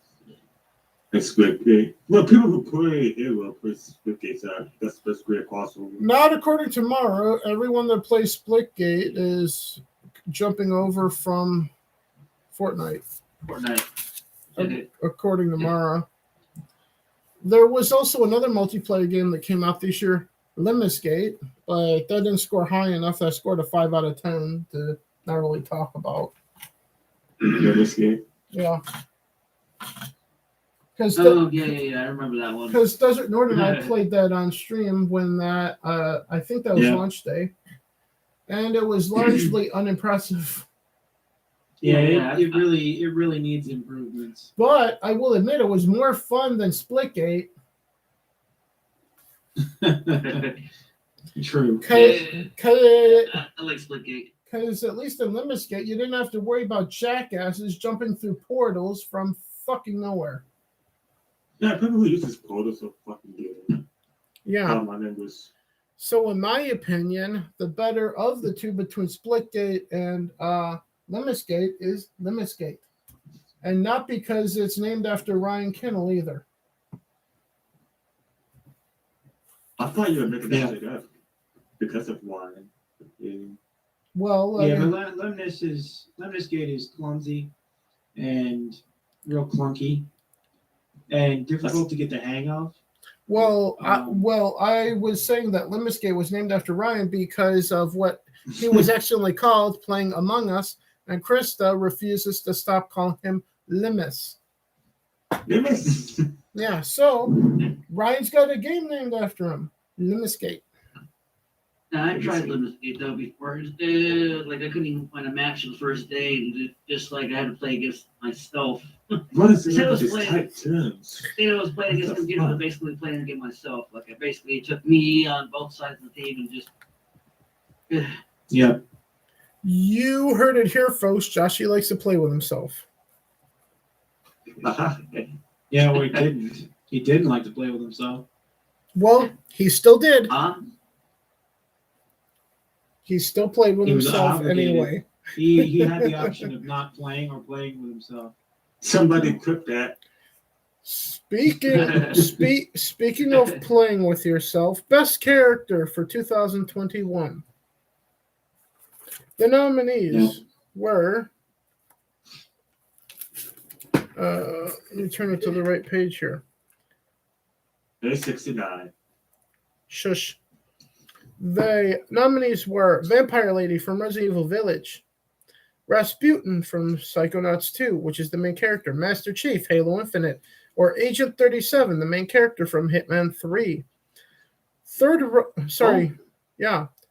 And Splitgate. Well, people who play Halo play Splitgate, so that's great crossover. Not according to Mara. Everyone that plays Splitgate is jumping over from Fortnite, Fortnite. Okay. according to Mara. There was also another multiplayer game that came out this year, Limitsgate, but that didn't score high enough. That scored a 5 out of 10 to not really talk about. Yeah, this game. Yeah. Because Oh yeah, I remember that one. Desert Norton and I played that on stream when that I think that was Yeah. launch day, and it was largely unimpressive. Yeah, It really needs improvements. But I will admit it was more fun than Splitgate. True. Because I like Splitgate. at least in Limitsgate, you didn't have to worry about jackasses jumping through portals from fucking nowhere. Yeah, people who use this portals are fucking good. Yeah. My name was. So in my opinion, the better of the two between Splitgate and Limitsgate is Limitsgate. And not because it's named after Ryan Kinnell either. I thought you were making that Yeah. shit up because of wine. Yeah. Well, Yeah, but Lemnisgate is clumsy and real clunky and difficult to get the hang of. Well, I was saying that Limitsgate was named after Ryan because of what he was actually called playing Among Us, and Krista refuses to stop calling him Limis. Yeah, so Ryan's got a game named after him, Limitsgate. Now, I tried Limitsgate though before. Like I couldn't even find a match the first day, and just like I had to play against myself. What is Instead of these playing- tight terms? I was playing against What the computers, fuck? but basically playing against myself. Like I basically took me on both sides of the team and just. Yeah. You heard it here, folks. Joshy likes to play with himself. Yeah, well, he didn't. He didn't like to play with himself. Well, he still did. He still played with He was himself obligated. anyway. He had the option of not playing or playing with himself. Somebody clip that. Speaking of playing with yourself, best character for 2021. The nominees were. Let me turn it to the right page here. There's 69. Shush. The nominees were Vampire Lady from Resident Evil Village, Rasputin from Psychonauts 2, which is the main character, Master Chief, Halo Infinite, or Agent 37, the main character from Hitman 3.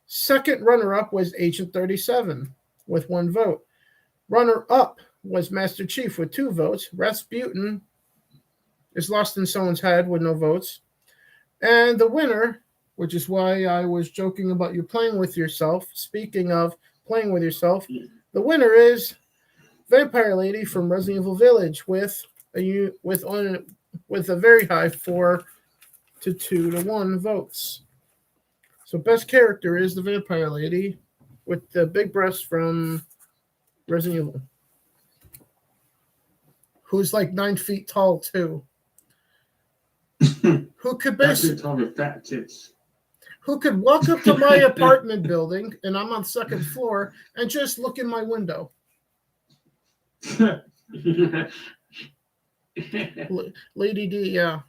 Second runner-up was Agent 37 with 1 vote. Runner-up was Master Chief with 2 votes. Rasputin is lost in someone's head with no votes. And the winner, which is why I was joking about you playing with yourself. Speaking of playing with yourself, the winner is Vampire Lady from Resident Evil Village with a very high 4 to 2 to 1 votes. So best character is the Vampire Lady with the big breasts from Resident Evil, who's like 9 feet tall too. Who could That's basically it, talking fat tits. who could walk up to my apartment building, and I'm on second floor, and just look in my window. Lady D, yeah.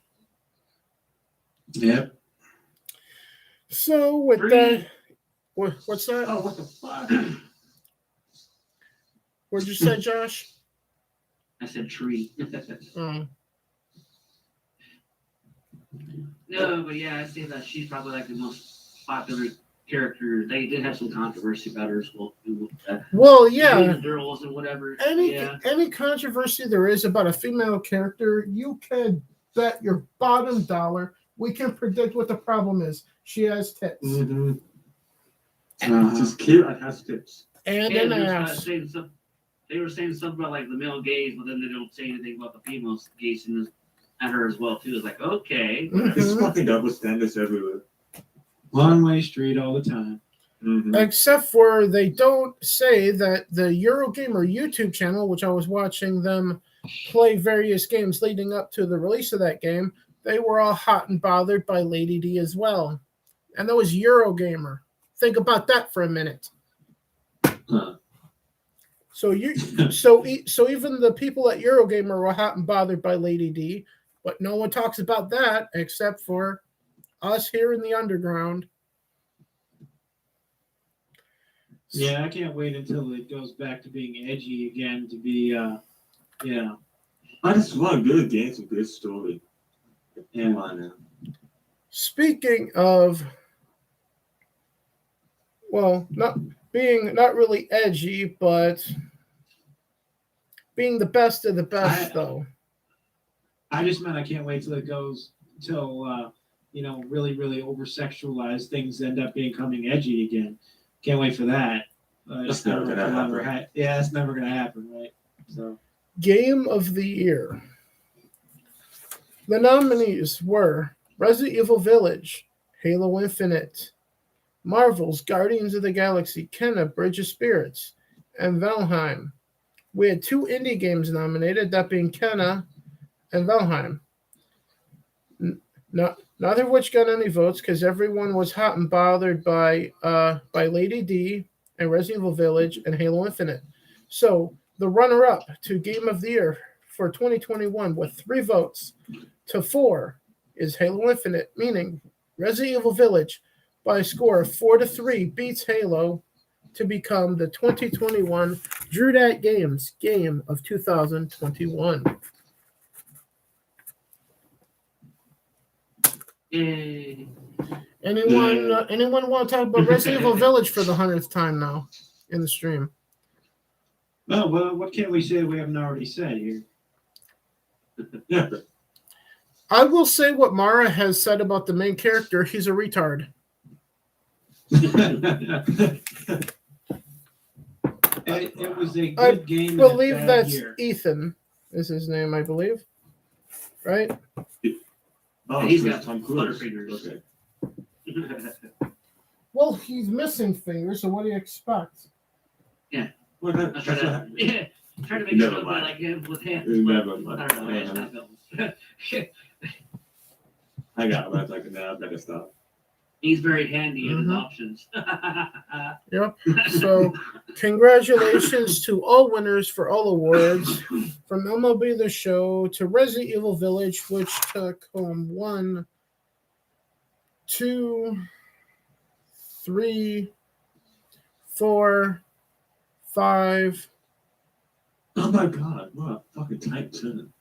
Yep. So with that, what's that? Oh, what the fuck? What'd you say, Josh? I said tree. No, but yeah, I say that she's probably like the most popular character. They did have some controversy about her as well. Well, yeah. The girls and whatever. Any controversy there is about a female character, you can bet your bottom dollar we can predict what the problem is. She has tits. Mm-hmm. She's cute and has tits. And an ass. They were saying something about like the male gaze, but then they don't say anything about the females gazing at her as well too. It's like, okay. It's fucking double standards everywhere. One-way street all the time. Mm-hmm. Except for they don't say that the Eurogamer YouTube channel, which I was watching them play various games leading up to the release of that game, they were all hot and bothered by Lady D as well. And that was Eurogamer. Think about that for a minute. Huh. So even the people at Eurogamer were hot and bothered by Lady D, but no one talks about that except for us here in the underground. Yeah, I can't wait until it goes back to being edgy again. To be, yeah. I just want good games with good story. Come on now. Speaking of, well, not really edgy, but being the best of the best, though. I just meant I can't wait till it goes till really, really over-sexualized things end up becoming edgy again. Can't wait for that. That's never gonna happen. Yeah, that's never gonna happen, right? So, Game of the Year. The nominees were Resident Evil Village, Halo Infinite, Marvel's Guardians of the Galaxy, Kenna, Bridge of Spirits, and Valheim. We had 2 indie games nominated, that being Kenna and Valheim. Neither of which got any votes because everyone was hot and bothered by Lady D and Resident Evil Village and Halo Infinite. So the runner-up to Game of the Year for 2021 with 3 votes to 4 is Halo Infinite, meaning Resident Evil Village by a score of 4-3 beats Halo to become the 2021 Drew Dat Games Game of 2021. Yay. Anyone want to talk about Resident Evil Village for the 100th time now in the stream? well, what can we say we haven't already said here? Yeah. I will say what Mara has said about the main character. He's a retard. It was a good game. I believe in a bad that's year. Ethan is his name, I believe. Right? Oh, He's so got Tom Cruise. butterfingers. Okay. Well, he's missing fingers, so what do you expect? Well, I'm trying to make Never it look mind. like him with hands. Never but mind. I don't know. It's not films. I got it. I was like, no, I better stop. He's very handy in his Mhm. options. Yep. So, congratulations to all winners for all awards, from Mlb the Show to Resident Evil Village, which took home 1, 2, 3, 4, 5. Oh my god, what a fucking tight turn.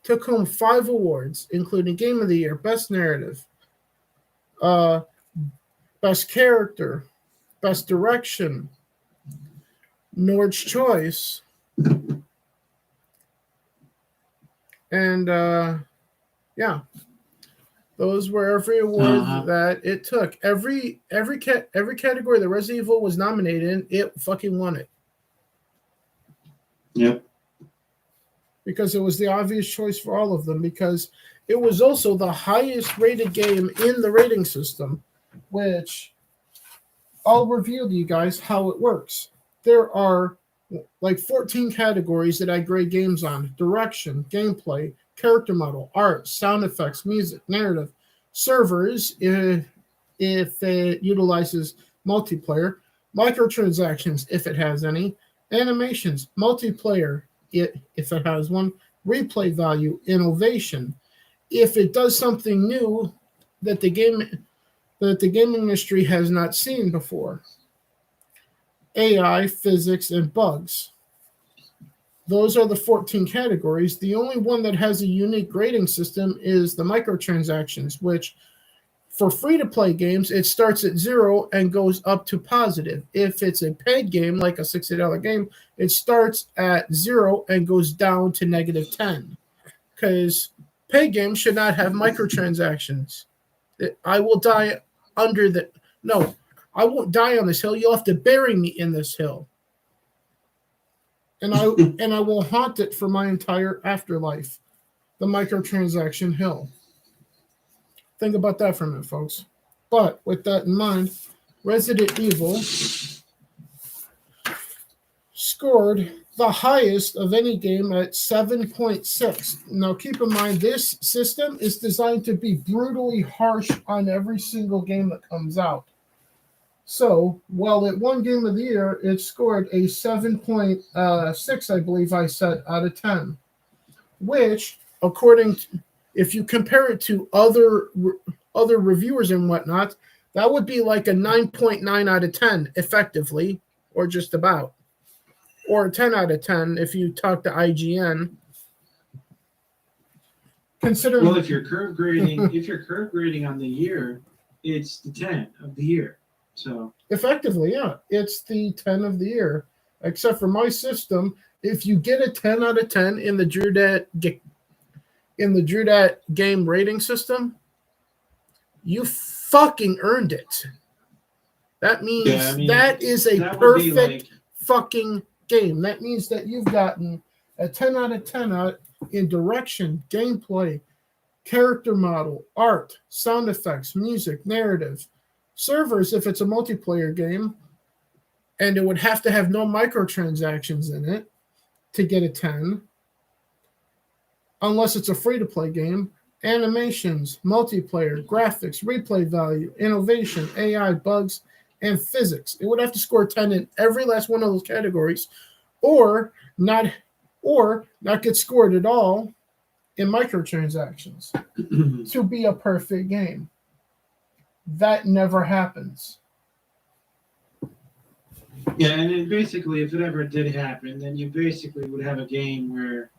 Took home 5 awards, including Game of the Year, Best Narrative, Best Character, Best Direction, Nord's Choice, and yeah, those were every award that it took. Every category that Resident Evil was nominated in, it fucking won it. Yep. Because it was the obvious choice for all of them, because it was also the highest rated game in the rating system, which I'll reveal to you guys how it works. There are like 14 categories that I grade games on: direction, gameplay, character model, art, sound effects, music, narrative, servers, if it utilizes multiplayer, microtransactions, if it has any, animations, multiplayer, if it has one, replay value, innovation, if it does something new that the gaming industry has not seen before, AI, physics, and bugs. Those are the 14 categories. The only one that has a unique grading system is the microtransactions, which for free-to-play games, it starts at 0 and goes up to positive. If it's a paid game, like a $60 game, it starts at 0 and goes down to -10. Because paid games should not have microtransactions. I will die under the... No, I won't die on this hill. You'll have to bury me in this hill. And I will haunt it for my entire afterlife. The microtransaction hill. Think about that for a minute, folks. But with that in mind, Resident Evil scored the highest of any game at 7.6. Now, keep in mind, this system is designed to be brutally harsh on every single game that comes out. So, while it won Game of the Year, it scored a 7.6, I believe I said, out of 10. Which, according to, if you compare it to other reviewers and whatnot, that would be like a 9.9 out of 10, effectively, or just about. Or a 10 out of 10 if you talk to IGN. Considering, well, if you're curve grading on the year, it's the 10 of the year. So effectively, yeah, it's the 10 of the year. Except for my system, if you get a 10 out of 10 in the Drew Dat game rating system, you fucking earned it. That means that is a perfect fucking game. That means that you've gotten a 10 out of 10 in direction, gameplay, character model, art, sound effects, music, narrative, servers if it's a multiplayer game, and it would have to have no microtransactions in it to get a 10, unless it's a free-to-play game, animations, multiplayer, graphics, replay value, innovation, AI, bugs, and physics. It would have to score 10 in every last one of those categories, or not get scored at all in microtransactions to be a perfect game. That never happens. yeah, and then basically, if it ever did happen, then you basically would have a game where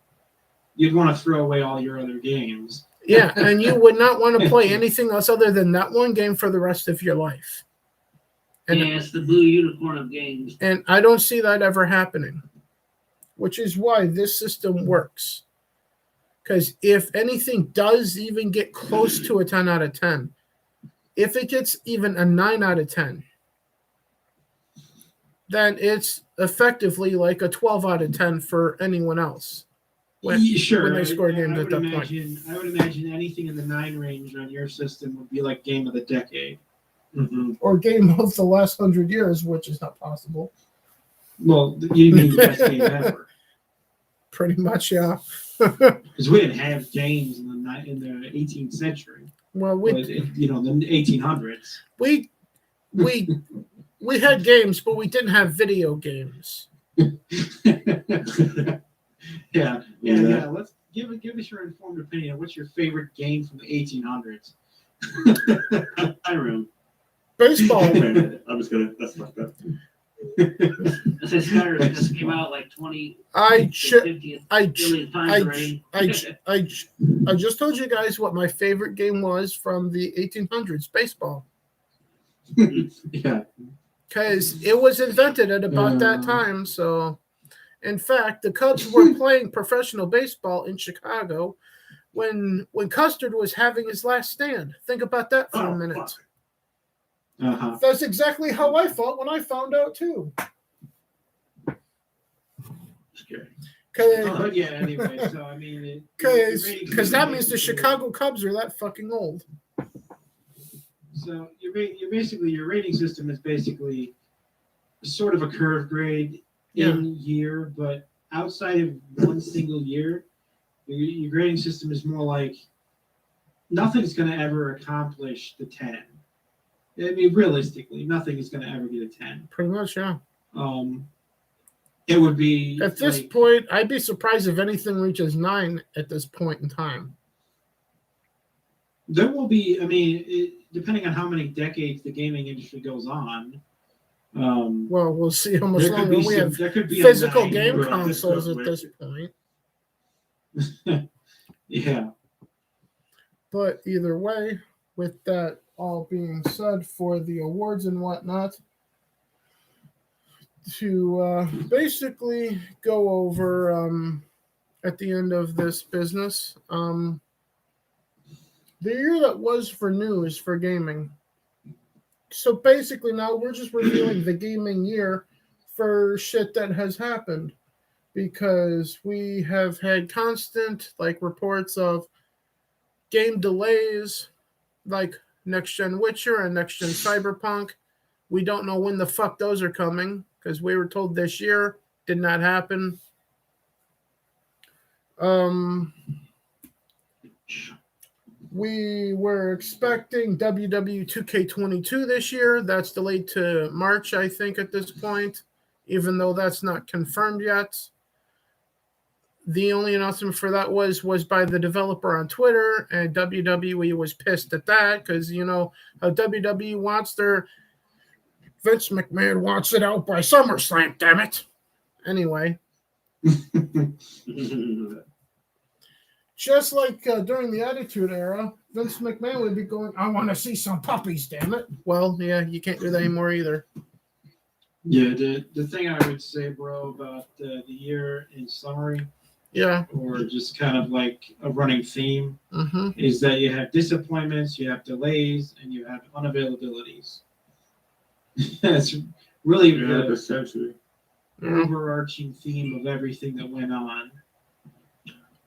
you'd want to throw away all your other games. Yeah, and you would not want to play anything else other than that one game for the rest of your life. And, yeah, it's the blue unicorn of games. And I don't see that ever happening, which is why this system works. Because if anything does even get close to a 10 out of 10, if it gets even a 9 out of 10, then it's effectively like a 12 out of 10 for anyone else. When they score games at that point. I would imagine anything in the 9 range on your system would be like game of the decade. Mm-hmm. Or game of the last 100 years, which is not possible. Well, you mean the best game ever. Pretty much, yeah. Because we didn't have games in the 18th century. Well, the 1800s. We had games, but we didn't have video games. Yeah. Let's give us your informed opinion. What's your favorite game from the 1800s? I remember. Baseball. That's my bad. I said Skyrim just came out like 20. I I just told you guys what my favorite game was from the 1800s, baseball. Yeah. Because it was invented at about that time. So, in fact, the Cubs were playing professional baseball in Chicago when Custard was having his last stand. Think about that for a minute. Uh-huh. That's exactly how I felt when I found out, too. Anyway, so I mean, because that means the Chicago Cubs are that fucking old. So your rating system is basically sort of a curve grade in year, but outside of one single year, Your grading system is more like nothing's going to ever accomplish the 10. I mean, realistically, nothing is going to ever get a 10. Pretty much, yeah. It would be At this point, I'd be surprised if anything reaches 9 at this point in time. There will be. I mean, depending on how many decades the gaming industry goes on. Well, we'll see how much there could longer be we some- have there could be a physical 9 game here. consoles at this point. Yeah. But either way, with that all being said, for the awards and whatnot, to basically go over at the end of this business, the year that was for news for gaming. So basically now we're just reviewing the gaming year for shit that has happened, because we have had constant reports of game delays, like Next Gen Witcher and Next Gen Cyberpunk. We don't know when the fuck those are coming, because we were told this year, did not happen. We were expecting WWE 2K22 this year. That's delayed to March, I think, at this point, even though that's not confirmed yet. The only announcement for that was by the developer on Twitter, and WWE was pissed at that, because you know how WWE wants their Vince McMahon wants it out by SummerSlam, damn it. Anyway, just like during the Attitude Era, Vince McMahon would be going, I want to see some puppies, damn it. Well, yeah, you can't do that anymore either. Yeah, the thing I would say, bro, about the year in summary, Yeah. or just kind of like a running theme, Mm-hmm. is that you have disappointments, you have delays, and you have unavailabilities. That's really the essentially. overarching theme of everything that went on.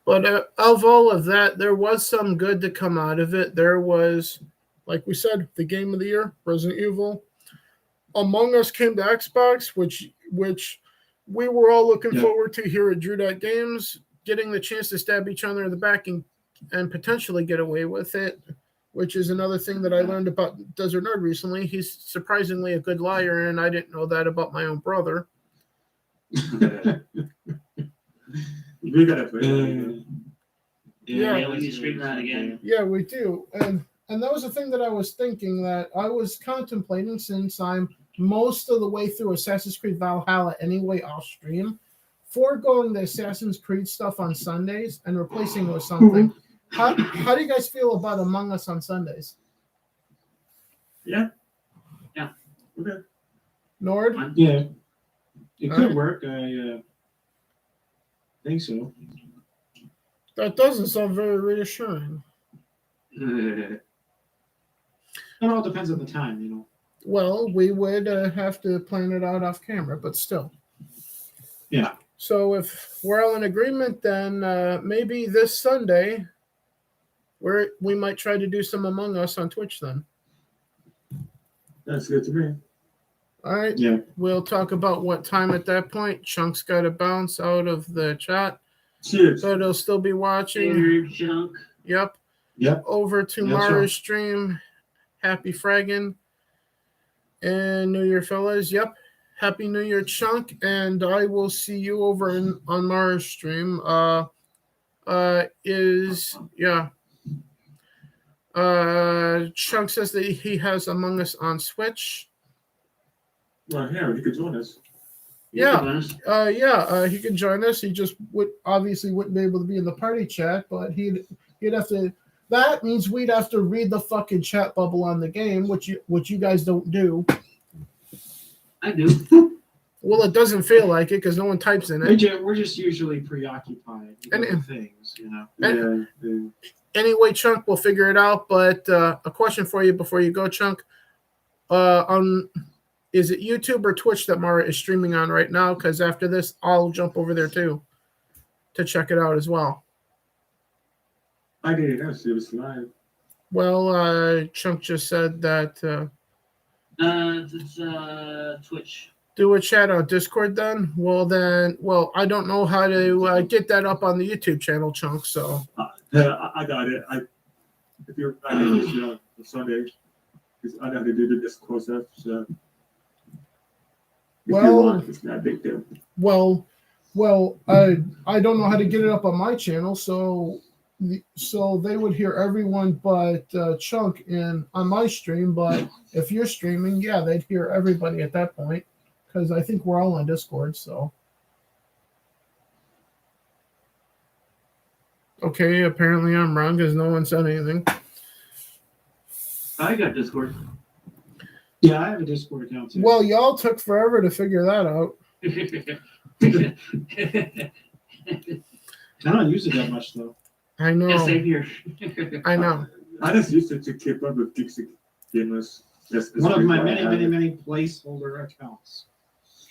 But of all of that, there was some good to come out of it. There was, like we said, the game of the year, Resident Evil. Among Us came to Xbox, which we were all looking forward to here at Drew Games, getting the chance to stab each other in the back and potentially get away with it, which is another thing that I learned about Desert Nerd recently. He's surprisingly a good liar, and I didn't know that about my own brother. We gotta play. Yeah, we need to stream that again. Yeah, we do. And that was the thing that I was thinking, that I was contemplating, since I'm most of the way through Assassin's Creed Valhalla anyway off stream, foregoing the Assassin's Creed stuff on Sundays and replacing it with something. How do you guys feel about Among Us on Sundays? Yeah. Okay. Nord? Yeah. It could Alright. work. I think so. That doesn't sound very reassuring. It all depends on the time, you know. Well, we would have to plan it out off camera, but still. Yeah. So if we're all in agreement, then maybe this Sunday we might try to do some Among Us on Twitch then. That's good to me. All right. Yeah. We'll talk about what time at that point. Chunk's got to bounce out of the chat, Cheers. but he'll still be watching. Favorite junk. Yep. Over to Yeah, Mara's stream. Happy fragging. And New Year, fellas. Yep. Happy New Year, Chunk. And I will see you over on Mara's stream. Chunk says that he has Among Us on Switch. Well, yeah, he could join us. He can join us. He just wouldn't be able to be in the party chat, but he'd have to. That means we'd have to read the fucking chat bubble on the game, which you guys don't do. I do. Well, it doesn't feel like it because no one types in it. We're just usually preoccupied with other things, you know. Anyway, Chunk, we'll figure it out. But a question for you before you go, Chunk. Is it YouTube or Twitch that Mara is streaming on right now? Because after this, I'll jump over there too to check it out as well. I didn't know she was live. Well, Chunk just said that. It's Twitch. Do a chat on Discord then? Well, I don't know how to get that up on the YouTube channel, Chunk, so. I got it. If you're on Sunday, I know how to do the Discord stuff. So if you want, it's not a big deal. Well, I don't know how to get it up on my channel, so they would hear everyone but Chunk on my stream. But if you're streaming, yeah, they'd hear everybody at that point because I think we're all on Discord. So okay, apparently I'm wrong because no one said anything. I got Discord. Yeah, I have a Discord account too. Well, y'all took forever to figure that out. I don't use it that much though. I know. Yeah, same here. I know. I just used it to keep up with Dixie Gamers. One of my many placeholder accounts.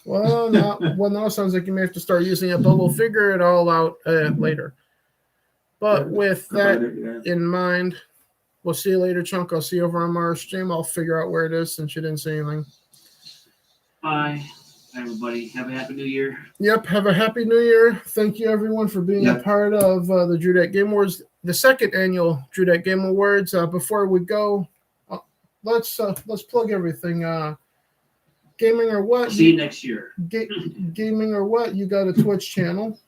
Well, now it sounds like you may have to start using it, but we'll figure it all out later. But with that in mind, we'll see you later, Chunk. I'll see you over on our stream. I'll figure out where it is since you didn't say anything. Bye, everybody. Have a happy new year. Yep. Have a happy new year. Thank you, everyone, for being a part of the Drew Dat Game Awards, the second annual Drew Dat Game Awards. Before we go, let's plug everything. Gaming or what? See you next year. Gaming or what? You got a Twitch channel?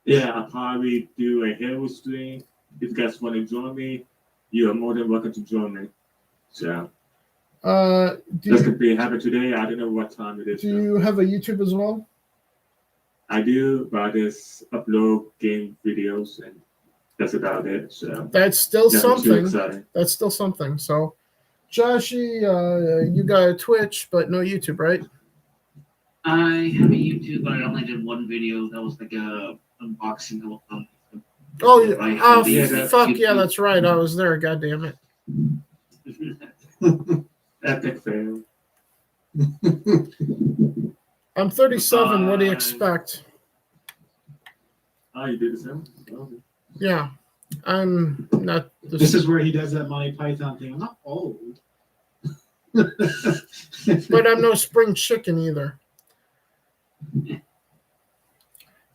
Yeah, I'll probably do a Halo stream. If you guys want to join me, you are more than welcome to join me. So, this could be happening today. I don't know what time it is. Do you have a YouTube as well? I do, but I just upload game videos, and that's about it. So that's still something. Exciting. That's still something. So, Joshy, you got a Twitch, but no YouTube, right? I have a YouTube, but I only did one video. That was like a unboxing. Fuck yeah, that's right. I was there. God damn it. Epic fail. I'm 37. What do you expect? Oh, you did the same? Okay. Yeah. I'm not. This is where he does that Monty Python thing. I'm not old. But I'm no spring chicken either.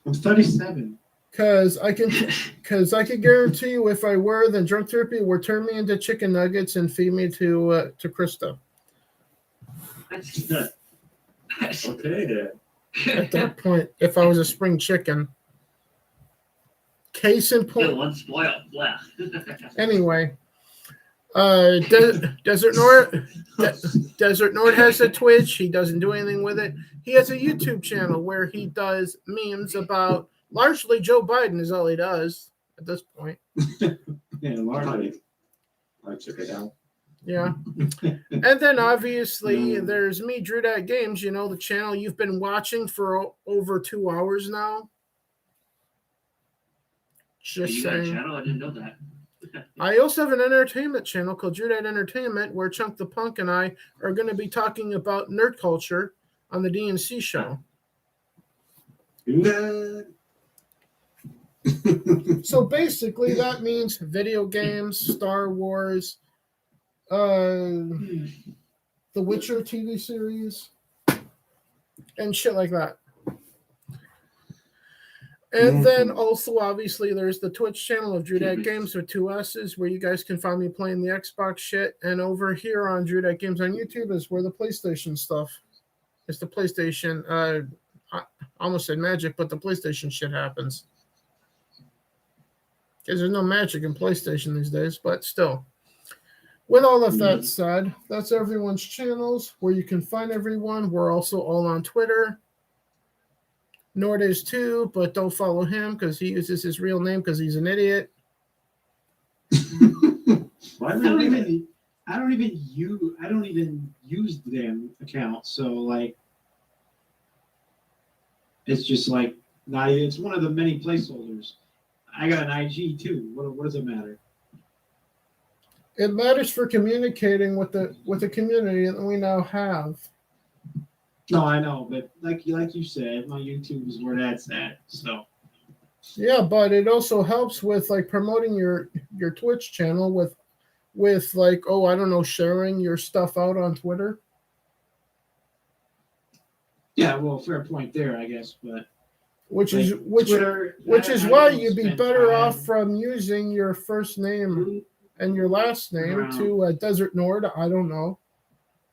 I'm 37. Because I can guarantee you, if I were, then drunk therapy would turn me into chicken nuggets and feed me to Krista. Okay, then. At that point, if I was a spring chicken. Case in point. Anyway, Desert Nord has a Twitch. He doesn't do anything with it. He has a YouTube channel where he does memes about largely Joe Biden is all he does at this point. Yeah, largely. I'll check it out. Yeah. And then obviously there's me, Drew Dat Games, the channel you've been watching for over 2 hours now. Just saying. Channel? I didn't know that. I also have an entertainment channel called Drew Dat Entertainment where Chunk the Punk and I are going to be talking about nerd culture on the DNC show. So basically that means video games, Star Wars, The Witcher TV series, and shit like that. And then also, obviously, there's the Twitch channel of Drew Dat Games with 2 S's, where you guys can find me playing the Xbox shit. And over here on Drew Dat Games on YouTube is where the PlayStation stuff. It's the PlayStation. I almost said magic, but the PlayStation shit happens. Because there's no magic in PlayStation these days, but still. With all of that said, that's everyone's channels where you can find everyone. We're also all on Twitter. Nord is too, but don't follow him because he uses his real name because he's an idiot. I don't even use the damn account. So like, it's just like it's one of the many placeholders. I got an IG too. What does it matter? It matters for communicating with the community that we now have. No, I know, but like you said, my YouTube is where that's at. So yeah, but it also helps with like promoting your Twitch channel with like, I don't know, sharing your stuff out on Twitter. Yeah, well, fair point there, I guess, but which like, is Twitter, why I don't you'd be spend better time- off from using your first name and your last name to Desert Nord. I don't know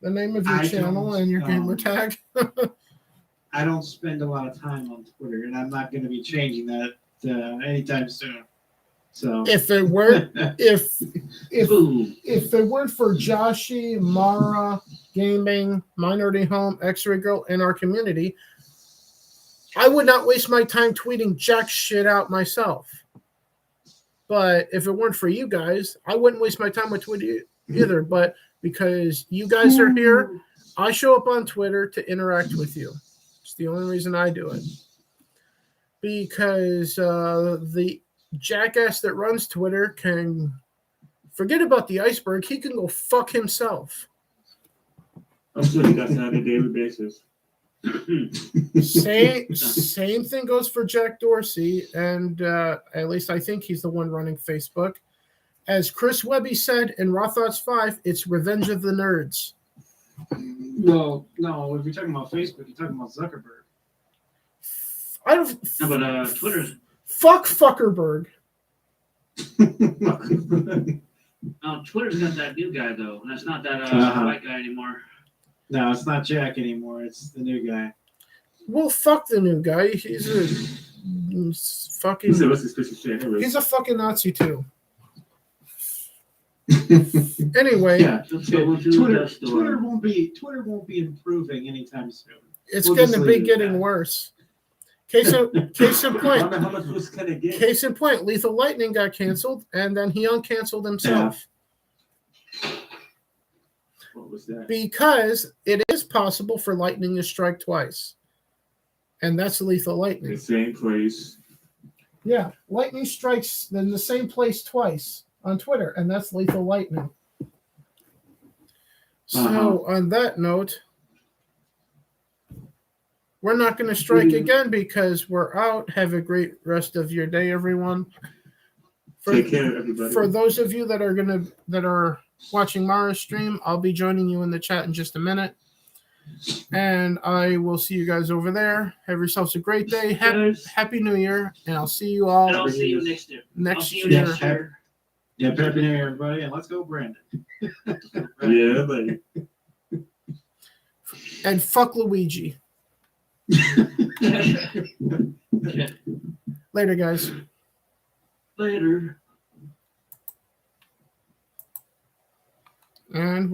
the name of your I channel don't, and your gamer tag. I don't spend a lot of time on Twitter, and I'm not going to be changing that anytime soon. So If it weren't if Boom. if it weren't for Joshy, Mara, Gaming, Minority Home, X-Ray Girl, and our community, I would not waste my time tweeting jack shit out myself. But if it weren't for you guys, I wouldn't waste my time with Twitter either. But because you guys are here, I show up on Twitter to interact with you. It's the only reason I do it. Because the jackass that runs Twitter can forget about the iceberg. He can go fuck himself. I'm sure he does that on a daily basis. Same thing goes for Jack Dorsey, and at least I think he's the one running Facebook. As Chris Webby said in Raw Thoughts 5, it's Revenge of the Nerds. well, no, if you're talking about Facebook, you're talking about Zuckerberg. I don't. No, but Twitter's Fuck Fuckerberg. Twitter's got that new guy though, and that's not that white guy anymore. No, it's not Jack anymore. It's the new guy. Well, fuck the new guy. He's fucking. He's a fucking Nazi too. Anyway, Yeah, So Twitter won't be improving anytime soon. it's We'll going just to leave be it getting at that. worse. Case in point. How much worse can it get? Case in point. Lethal Lightning got canceled, and then he uncanceled himself. What was that? Because it is possible for lightning to strike twice. And that's Lethal Lightning. The same place. Yeah, lightning strikes in the same place twice on Twitter, and that's Lethal Lightning. So, on that note, we're not going to strike again because we're out. Have a great rest of your day, everyone. Take care, everybody. For those of you that are watching Mara's stream, I'll be joining you in the chat in just a minute. And I will see you guys over there. Have yourselves a great day. Happy New Year. And I'll see you all And I'll see you next year. next I'll see you year. next year. Yeah, Happy New Year, everybody, and let's go, Brandon. Yeah, buddy. And fuck Luigi. Later, guys. Later. And we're